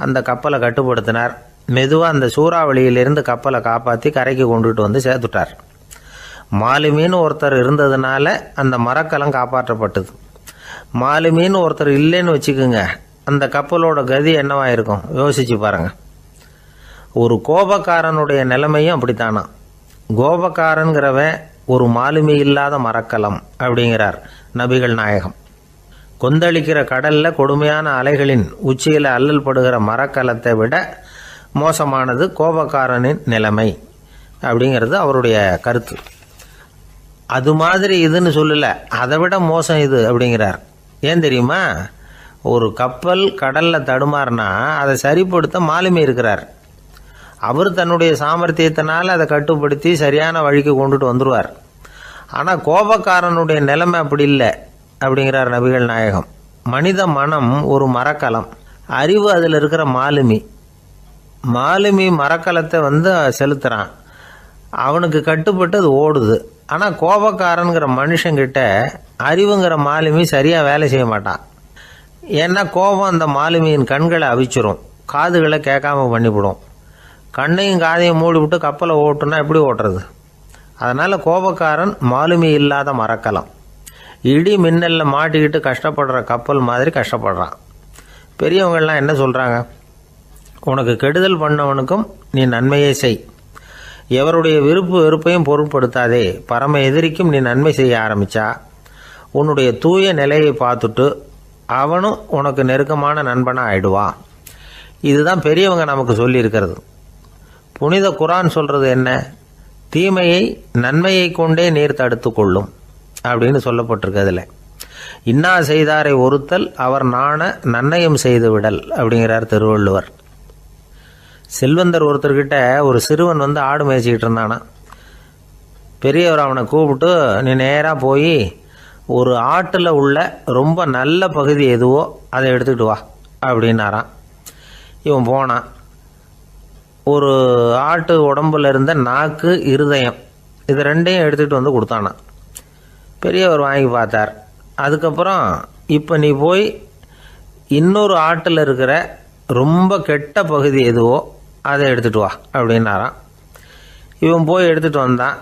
அந்த கப்பலை கட்டுப்படுத்தினார். மெதுவாக அந்த சூறாவளியிலிருந்து கப்பலை காப்பாற்றி கரைக்கு கொண்டுட்டு வந்து சேர்த்துட்டார். மாலுமின்னு ஒருத்தர் இருந்ததுனால அந்த மரக்கலம் காப்பாற்றப்பட்டது. மாலுமின்னு ஒருத்தர் இல்லைன்னு வச்சுக்கோங்க, அந்த கப்பலோட கதி என்னவா இருக்கும் யோசிச்சு பாருங்க. ஒரு கோபக்காரனுடைய நிலைமையும் அப்படித்தானா. கோபக்காரன்கிறவன் ஒரு மாலுமி இல்லாத மரக்கலம் அப்படிங்கிறார் நபிகள் நாயகம். கொந்தளிக்கிற கடல்ல கொடுமையான அலைகளின் உச்சியில் அல்லல் படுகிற மரக்கலத்தை விட மோசமானது கோபக்காரனின் நிலைமை அப்படிங்கிறது அவருடைய கருத்து. அது மாதிரி இதுன்னு சொல்லல, அதை விட மோசம் இது அப்படிங்கிறார். ஏன் தெரியுமா? ஒரு கப்பல் கடல்ல தடுமாறினா அதை சரிப்படுத்த மாலுமி இருக்கிறார். அவர் தன்னுடைய சாமர்த்தியத்தினால் அதை கட்டுப்படுத்தி சரியான வழிக்கு கொண்டுட்டு வந்துடுவார். ஆனால் கோபக்காரனுடைய நிலைமை அப்படி இல்லை அப்படிங்கிறார் நபிகள் நாயகம். மனித மனம் ஒரு மரக்கலம், அறிவு அதில் இருக்கிற மாலுமி. மாலுமி மரக்கலத்தை செலுத்துறான், அவனுக்கு கட்டுப்பட்டு அது ஓடுது. ஆனால் கோபக்காரனுங்கிற மனுஷங்கிட்ட அறிவுங்கிற மாலுமி சரியாக வேலை செய்ய மாட்டான். ஏன்னா கோபம் அந்த மாலுமியின் கண்களை அவிச்சிரும், காதுகளை கேட்காம பண்ணிவிடும். கண்ணையும் காதையும் மூடிவிட்டு கப்பலை ஓட்டுனா எப்படி ஓட்டுறது? அதனால் கோபக்காரன் மாலுமி இல்லாத மரக்கலம். இடி மின்னலில் மாட்டிக்கிட்டு கஷ்டப்படுற கப்பல் மாதிரி கஷ்டப்படுறான். பெரியவங்கள்லாம் என்ன சொல்கிறாங்க? உனக்கு கெடுதல் பண்ணவனுக்கும் நீ நன்மையே செய், எவருடைய விருப்பு வெறுப்பையும் பொருட்படுத்தாதே. பரம எதிரிக்கும் நீ நன்மை செய்ய ஆரம்பித்தா உன்னுடைய தூய நிலையை பார்த்துட்டு அவனும் உனக்கு நெருக்கமான நண்பனாக ஆயிடுவான். இதுதான் பெரியவங்க நமக்கு சொல்லியிருக்கிறது. புனித குரான் சொல்கிறது என்ன? தீமையை நன்மையை கொண்டே நீர் தடுத்து கொள்ளும் அப்படின்னு சொல்லப்பட்டிருக்கிறதுல. இன்னா செய்தாரை ஒருத்தல் அவர் நாண நன்னயம் செய்து விடல் அப்படிங்கிறார் திருவள்ளுவர். செல்வந்தர் ஒருத்தர்கிட்ட ஒரு சிறுவன் ஆடு மேய்ச்சிக்கிட்டு இருந்தானா. பெரியவர் அவனை கூப்பிட்டு, நீ நேராக போய் ஒரு ஆட்டில் உள்ள ரொம்ப நல்ல பகுதி எதுவோ அதை எடுத்துக்கிட்டு வா அப்படின்னாரான். இவன் போனான். ஒரு ஆட்டு உடம்புல இருந்த நாக்கு, இருதயம், இது ரெண்டையும் எடுத்துகிட்டு வந்து கொடுத்தானான். பெரியவர் வாங்கி பார்த்தார். அதுக்கப்புறம் இப்போ நீ போய் இன்னொரு ஆட்டில் இருக்கிற ரொம்ப கெட்ட பகுதி எதுவோ அதை எடுத்துகிட்டு வா அப்படின்னாரான். இவன் போய் எடுத்துகிட்டு வந்தான்.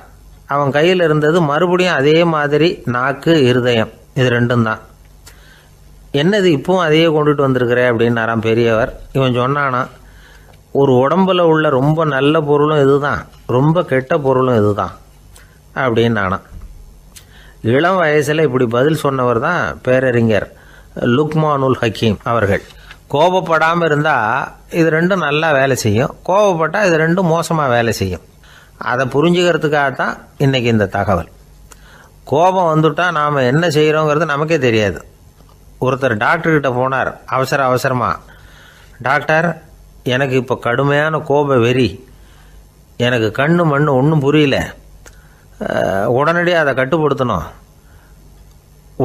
அவன் கையில் இருந்தது மறுபடியும் அதே மாதிரி நாக்கு, இருதயம், இது ரெண்டும் தான். என்னது இப்பவும் அதையே கொண்டுட்டு வந்திருக்கிற அப்படின்னாரான் பெரியவர். இவன் சொன்னானா, ஒரு உடம்புல உள்ள ரொம்ப நல்ல பொருளும் இதுதான், ரொம்ப கெட்ட பொருளும் இதுதான் அப்படின்னானா. இளம் வயசில் இப்படி பதில் சொன்னவர் தான் பேரறிஞர் லுக்மானுல் ஹக்கீம் அவர்கள். கோபப்படாமல் இருந்தால் இது ரெண்டும் நல்லா வேலை செய்யும், கோபப்பட்டால் இது ரெண்டும் மோசமாக வேலை செய்யும். அதை புரிஞ்சுக்கிறதுக்காகத்தான் இன்றைக்கி இந்த தகவல். கோபம் வந்துட்டால் நாம் என்ன செய்கிறோங்கிறது நமக்கே தெரியாது. ஒருத்தர் டாக்டர்கிட்ட போனார் அவசரமாக. டாக்டர், எனக்கு இப்போ கடுமையான கோப வெறி, எனக்கு கண்ணு மண்ணு ஒன்றும் புரியல, உடனடியாக அதை கட்டுப்படுத்தணும்,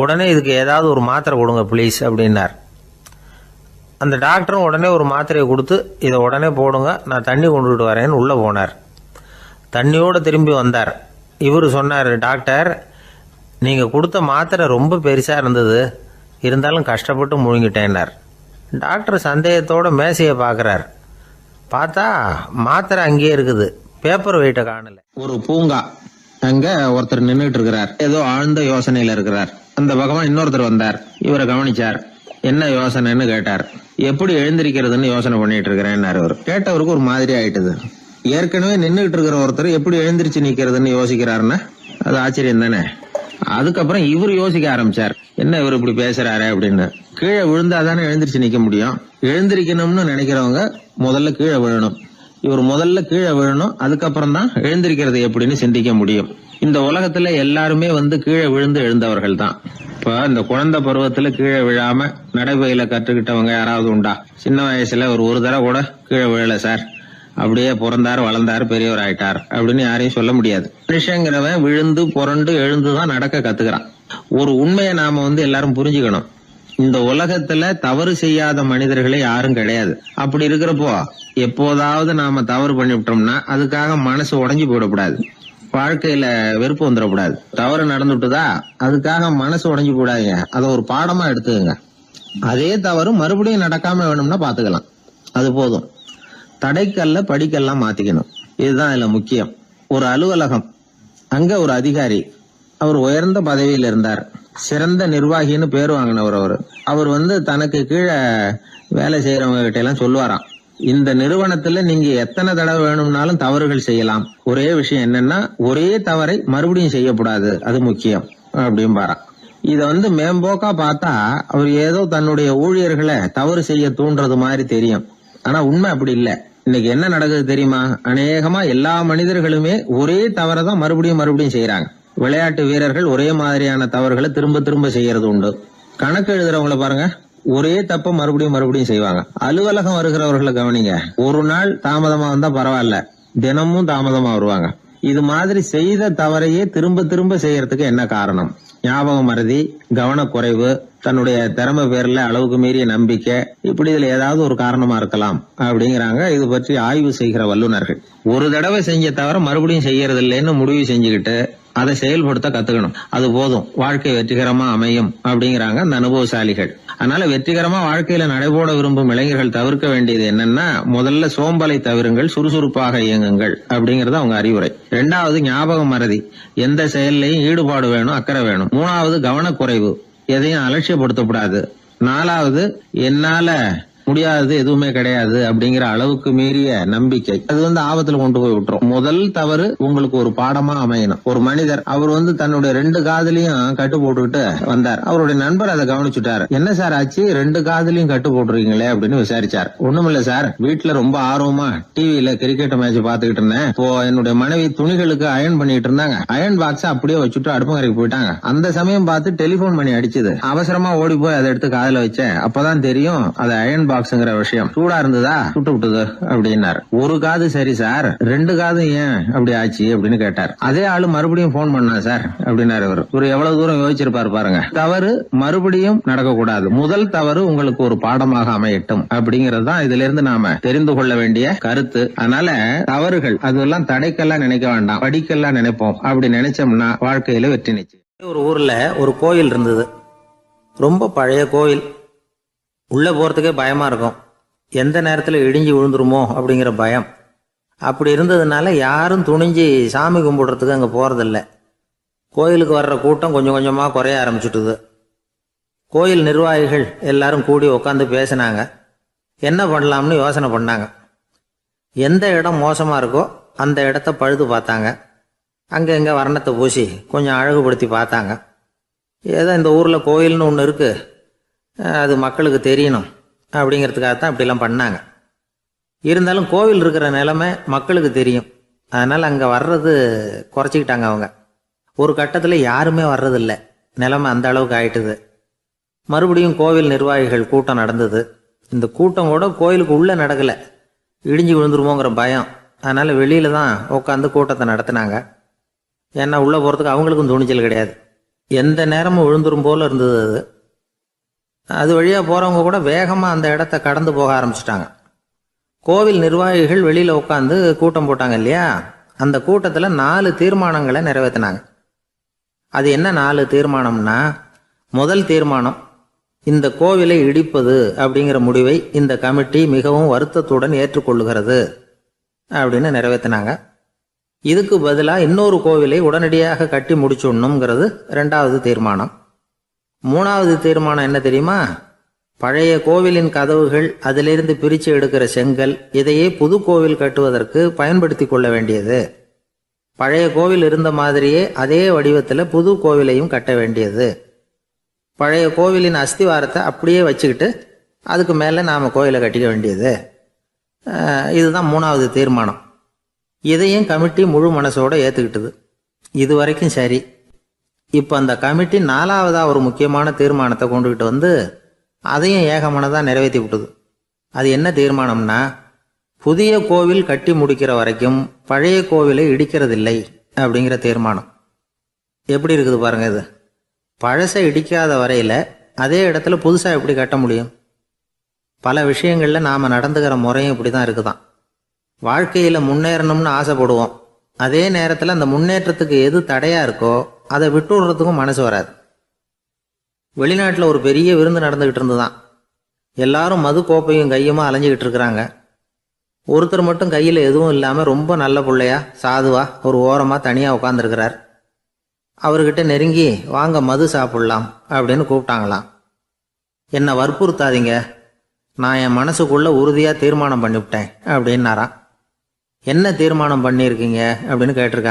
உடனே இதுக்கு ஏதாவது ஒரு மாத்திரை கொடுங்க ப்ளீஸ் அப்படின்னார். அந்த டாக்டரும் உடனே ஒரு மாத்திரையை கொடுத்து, இதை உடனே போடுங்க, நான் தண்ணி கொண்டுகிட்டு வரேன்னு உள்ளே போனார். தண்ணியோடு திரும்பி வந்தார். இவர் சொன்னார், டாக்டர் நீங்கள் கொடுத்த மாத்திரை ரொம்ப பெருசாக இருந்தது, இருந்தாலும் கஷ்டப்பட்டு முழுங்கிட்டேன்னார். டாக்டர் சந்தேகத்தோட மேசையை பார்க்குறார். பார்த்தா மாத்திரை அங்கேயே இருக்குது, பேப்பர் வெயிட்டை காணல. ஒரு பூங்கா, அங்க ஒருத்தர் நின்றுட்டு இருக்கிறார். ஏதோ ஆழ்ந்த யோசனையில இருக்கிறார். அந்த பக்கமா இன்னொருத்தர் வந்தார். இவரை கவனிச்சார். என்ன யோசனைன்னு கேட்டார். எப்படி எழுந்திருக்கிறதுன்னு யோசனை பண்ணிட்டு இருக்கிறேன்னாரு. அவர் கேட்டவருக்கு ஒரு மாதிரி ஆயிட்டுது. ஏற்கனவே நின்றுகிட்டு இருக்கிற ஒருத்தர் எப்படி எழுந்திருச்சு நிக்கிறதுன்னு யோசிக்கிறாருன்னா அது ஆச்சரியம் தானே. அதுக்கப்புறம் இவர் யோசிக்க ஆரம்பிச்சார், என்ன இவர் இப்படி பேசுறாரு அப்படின்னு. கீழே விழுந்தாதானே எழுந்திருச்சு நிக்க முடியும். எழுந்திருக்கணும்னு நினைக்கிறவங்க முதல்ல கீழே விழணும். இவர் முதல்ல கீழே விழணும், அதுக்கப்புறம் தான் எழுந்திருக்கிறது எப்படின்னு சிந்திக்க முடியும். இந்த உலகத்துல எல்லாருமே கீழே விழுந்து எழுந்தவர்கள் தான். இப்ப இந்த குழந்தை பருவத்துல கீழே விழாம நடைபயில கற்றுக்கிட்டவங்க யாராவது உண்டா? சின்ன வயசுல ஒரு தடவை கூட கீழே விழல சார், அப்படியே பிறந்தாரு வளர்ந்தாரு பெரியவர் ஆயிட்டார் அப்படின்னு யாரையும் சொல்ல முடியாது. மனுஷங்கிறவன் விழுந்து புரண்டு எழுந்துதான் நடக்க கத்துக்கிறான். ஒரு உண்மையை நாம எல்லாரும் புரிஞ்சுக்கணும். இந்த உலகத்துல தவறு செய்யாத மனிதர்களே யாரும் கிடையாது. அப்படி இருக்கிறப்போ எப்போதாவது நாம தவறு பண்ணிவிட்டோம்னா அதுக்காக மனசு உடைஞ்சு போயிடக்கூடாது. வாழ்க்கையில வெறுப்பு வந்துடக்கூடாது. தவறு நடந்துட்டுதா அதுக்காக மனசு உடைஞ்சு போடாதீங்க, அதை ஒரு பாடமா எடுத்துக்கங்க. அதே தவறு மறுபடியும் நடக்காம வேணும்னா பாத்துக்கலாம், அது போதும். தடைக்கல்ல படிக்கல்லாம் மாத்திக்கணும், இதுதான் இதுல முக்கியம். ஒரு அலுவலகம், அங்க ஒரு அதிகாரி, அவர் உயர்ந்த பதவியில் இருந்தார். சிறந்த நிர்வாகின்னு பேர் வாங்கினவர். அவர் தனக்கு கீழே வேலை செய்யறவங்க கிட்ட எல்லாம் சொல்லுவாராம், இந்த நிறுவனத்துல நீங்க எத்தனை தடவை வேணும்னாலும் தவறுகள் செய்யலாம், ஒரே விஷயம் என்னன்னா ஒரே தவறை மறுபடியும் செய்யக்கூடாது, அது முக்கியம் அப்படின்பாராம். இத மேம்போக்கா பார்த்தா அவர் ஏதோ தன்னுடைய ஊழியர்களை தவறு செய்ய தூண்டுறது மாதிரி தெரியும். ஆனா உண்மை அப்படி இல்ல. இன்னைக்கு என்ன நடக்குது தெரியுமா? அநேகமா எல்லா மனிதர்களுமே ஒரே தவறை தான் மறுபடியும் செய்யறாங்க. விளையாட்டு வீரர்கள் ஒரே மாதிரியான தவறுகளை திரும்ப திரும்ப செய்யறது உண்டு. கணக்கு எழுதுறவங்கள பாருங்க, ஒரே தப்ப மறுபடியும் செய்வாங்க. அலுவலகம் வருகிறவர்களை கவனிங்க, ஒரு நாள் தாமதமா வந்தா பரவாயில்ல, தினமும் தாமதமா வருவாங்க. இது மாதிரி செய்த தவறையே திரும்ப செய்யறதுக்கு என்ன காரணம்? ஞாபக மறதி, கவனக்குறைவு, தன்னுடைய திறமை பேர்ல அளவுக்கு மீறிய நம்பிக்கை, இப்படி இதுல ஏதாவது ஒரு காரணமா இருக்கலாம் அப்படிங்கிறாங்க இது பற்றி ஆய்வு செய்கிற வல்லுநர்கள். ஒரு தடவை செஞ்ச தவிர மறுபடியும் செய்யறது இல்லைன்னு முடிவு செஞ்சுக்கிட்டு அதை செயல்படுத்த கத்துக்கணும், அது போதும், வாழ்க்கை வெற்றிகரமா அமையும் அப்படிங்கிறாங்க அந்த அனுபவசாலிகள். அதனால வெற்றிகரமா வாழ்க்கையில நடைபோட விரும்பும் இளைஞர்கள் தவிர்க்க வேண்டியது என்னன்னா, முதல்ல சோம்பலை தவிருங்கள், சுறுசுறுப்பாக இயங்குங்கள் அப்படிங்கறது அவங்க அறிவுரை. 2வது ஞாபக மறதி, எந்த செயல்லையும் ஈடுபாடு வேணும், அக்கறை வேணும். 3வது கவனக்குறைவு, எதையும் அலட்சியப்படுத்தக்கூடாது. 4வது என்னால முடியாதது எதுவுமே கிடையாது அப்படிங்கிற அளவுக்கு மீறிய நம்பிக்கை, அது ஆபத்துல கொண்டு போய் விட்டுரும். முதல் தவறு உங்களுக்கு ஒரு பாடமா அமையணும். ஒரு மனிதர் அவர் தன்னுடைய 2 காதுலயும் கட்டு போட்டுக்கிட்டு வந்தார். அவருடைய நண்பர் அதை கவனிச்சுட்டாரு. என்ன சார் ஆச்சு, 2 காதுலயும் கட்டு போட்டுருக்கீங்களே அப்படின்னு விசாரிச்சார். ஒண்ணுமில்ல சார், வீட்டுல ரொம்ப ஆர்வமா டிவியில கிரிக்கெட் மேட்ச் பாத்துக்கிட்டு இருந்தேன். இப்போ என்னுடைய மனைவி துணிகளுக்கு அயன் பண்ணிட்டு இருந்தாங்க. அயன் பாக்ஸ் அப்படியே வச்சுட்டு அடுப்பங்கரைக்கு போயிட்டாங்க. அந்த சமயம் பார்த்து டெலிபோன் பண்ணி அடிச்சது. அவசரமா ஓடி போய் அதை எடுத்து காதுல வச்சேன். அப்பதான் தெரியும் அது அயன் பாக்ஸ்ங்கிற விஷயம். சூடா இருந்ததா, சுட்டு விட்டுது அப்படின்னாரு. ஒரு காது சரி சார், 2 காது ஏன் அப்படி ஆச்சு அப்படின்னு கேட்டார். அதே ஆளு மறுபடியும் போன் பண்ணா சார் அப்படின்னாரு. இவர் எவ்வளவு தூரம் யோசிச்சிருப்பாரு பாருங்க. தவறு மறுபடியும் நடக்கக்கூடாது, முதல் தவறு உங்களுக்கு ஒரு பாடமாக அமையட்டும் அப்படிங்கறது தான் இதுல இருந்து நாம தெரிந்து கொள்ள வேண்டிய கருத்து. அதனால தவறுகள் அதெல்லாம் தடைக்கெல்லாம் நினைக்க வேண்டாம், படிக்கெல்லாம் நினைப்போம். அப்படி நினைச்சோம்னா வாழ்க்கையில வெற்றி நிச்சயம். ஒரு ஊர்ல ஒரு கோயில் இருந்தது, ரொம்ப பழைய கோயில். உள்ளே போகிறதுக்கே பயமாக இருக்கும், எந்த நேரத்தில் இடிஞ்சு விழுந்துருமோ அப்படிங்கிற பயம். அப்படி இருந்ததுனால யாரும் துணிஞ்சு சாமி கும்பிடுறதுக்கு அங்கே போகிறதில்ல. கோயிலுக்கு வர்ற கூட்டம் கொஞ்சம் கொஞ்சமாக குறைய ஆரம்பிச்சுட்டுது. கோயில் நிர்வாகிகள் எல்லாரும் கூடி உட்காந்து பேசினாங்க. என்ன பண்ணலாம்னு யோசனை பண்ணாங்க. எந்த இடம் மோசமாக இருக்கோ அந்த இடத்த பழுது பார்த்தாங்க. அங்கே எங்கே வர்ணத்தை பூசி கொஞ்சம் அழகுபடுத்தி பார்த்தாங்க. ஏதோ இந்த ஊரில் கோயில்னு ஒன்று இருக்குது, அது மக்களுக்கு தெரியணும் அப்படிங்கிறதுக்காகத்தான் இப்படிலாம் பண்ணாங்க. இருந்தாலும் கோவில் இருக்கிற நிலைமை மக்களுக்கு தெரியும், அதனால் அங்கே வர்றது குறைச்சிக்கிட்டாங்க அவங்க. ஒரு கட்டத்தில் யாருமே வர்றதில்லை, நிலைமை அந்த அளவுக்கு ஆயிட்டுது. மறுபடியும் கோவில் நிர்வாகிகள் கூட்டம் நடந்தது. இந்த கூட்டம் கூட கோயிலுக்கு உள்ளே நடக்கலை, இடிஞ்சு விழுந்துருமோங்கிற பயம். அதனால் வெளியில தான் உட்காந்து கூட்டத்தை நடத்தினாங்க. ஏன்னா உள்ளே போகிறதுக்கு அவங்களுக்கும் துணிச்சல் கிடையாது, எந்த நேரமும் விழுந்துரும் போல இருந்தது. அது வழியாக போகிறவங்க கூட வேகமாக அந்த இடத்த கடந்து போக ஆரம்பிச்சிட்டாங்க. கோவில் நிர்வாகிகள் வெளியில் உட்காந்து கூட்டம் போட்டாங்க இல்லையா, அந்த கூட்டத்தில் 4 தீர்மானங்களை நிறைவேற்றினாங்க. அது என்ன 4 தீர்மானம்னா, முதல் தீர்மானம், இந்த கோவிலை இடிப்பது அப்படிங்கிற முடிவை இந்த கமிட்டி மிகவும் வருத்தத்துடன் ஏற்றுக்கொள்ளுகிறது அப்படின்னு நிறைவேற்றினாங்க. இதுக்கு பதிலாக இன்னொரு கோவிலை உடனடியாக கட்டி முடிச்சுடணுங்கிறது 2வது தீர்மானம். 3வது தீர்மானம் என்ன தெரியுமா? பழைய கோவிலின் கதவுகள், அதிலிருந்து பிரித்து எடுக்கிற செங்கல், இதையே புது கோவில் கட்டுவதற்கு பயன்படுத்தி கொள்ள வேண்டியது. பழைய கோவில் இருந்த மாதிரியே அதே வடிவத்தில் புது கோவிலையும் கட்ட வேண்டியது. பழைய கோவிலின் அஸ்திவாரத்தை அப்படியே வச்சுக்கிட்டு அதுக்கு மேலே நாம் கோவிலை கட்டிக்க வேண்டியது. இதுதான் 3வது தீர்மானம். இதையும் கமிட்டி முழு மனசோடு ஏற்றுக்கிட்டது. இது வரைக்கும் சரி. இப்போ அந்த கமிட்டி 4வதாக ஒரு முக்கியமான தீர்மானத்தை கொண்டுகிட்டு வந்து அதையும் ஏகமனதாக நிறைவேற்றி விட்டுது. அது என்ன தீர்மானம்னா, புதிய கோவில் கட்டி முடிக்கிற வரைக்கும் பழைய கோவிலை இடிக்கிறதில்லை அப்படிங்கிற தீர்மானம். எப்படி இருக்குது பாருங்க இது. பழசை இடிக்காத வரையில் அதே இடத்துல புதுசாக எப்படி கட்ட முடியும்? பல விஷயங்களில் நாம் நடந்துக்கிற முறையும் இப்படி தான் இருக்குதான். வாழ்க்கையில் முன்னேறணும்னு ஆசைப்படுவோம். அதே நேரத்தில் அந்த முன்னேற்றத்துக்கு எது தடையாக இருக்கோ அதை விட்டு விடுறதுக்கும் மனசு வராது. வெளிநாட்டில் ஒரு பெரிய விருந்து நடந்துக்கிட்டு இருந்துதான். எல்லாரும் மது கோப்பையும் கையுமா அலைஞ்சிக்கிட்டு இருக்கிறாங்க. ஒருத்தர் மட்டும் கையில் எதுவும் இல்லாமல் ரொம்ப நல்ல பிள்ளையா சாதுவா ஒரு ஓரமாக தனியாக உட்காந்துருக்கிறார். அவர்கிட்ட நெருங்கி, வாங்க மது சாப்பிட்லாம் அப்படின்னு கூப்பிட்டாங்களாம். என்னை வற்புறுத்தாதீங்க, நான் என் மனசுக்குள்ளே உறுதியாக தீர்மானம் பண்ணிவிட்டேன் அப்படின்னாராம். என்ன தீர்மானம் பண்ணியிருக்கீங்க அப்படின்னு கேட்டிருக்காங்க.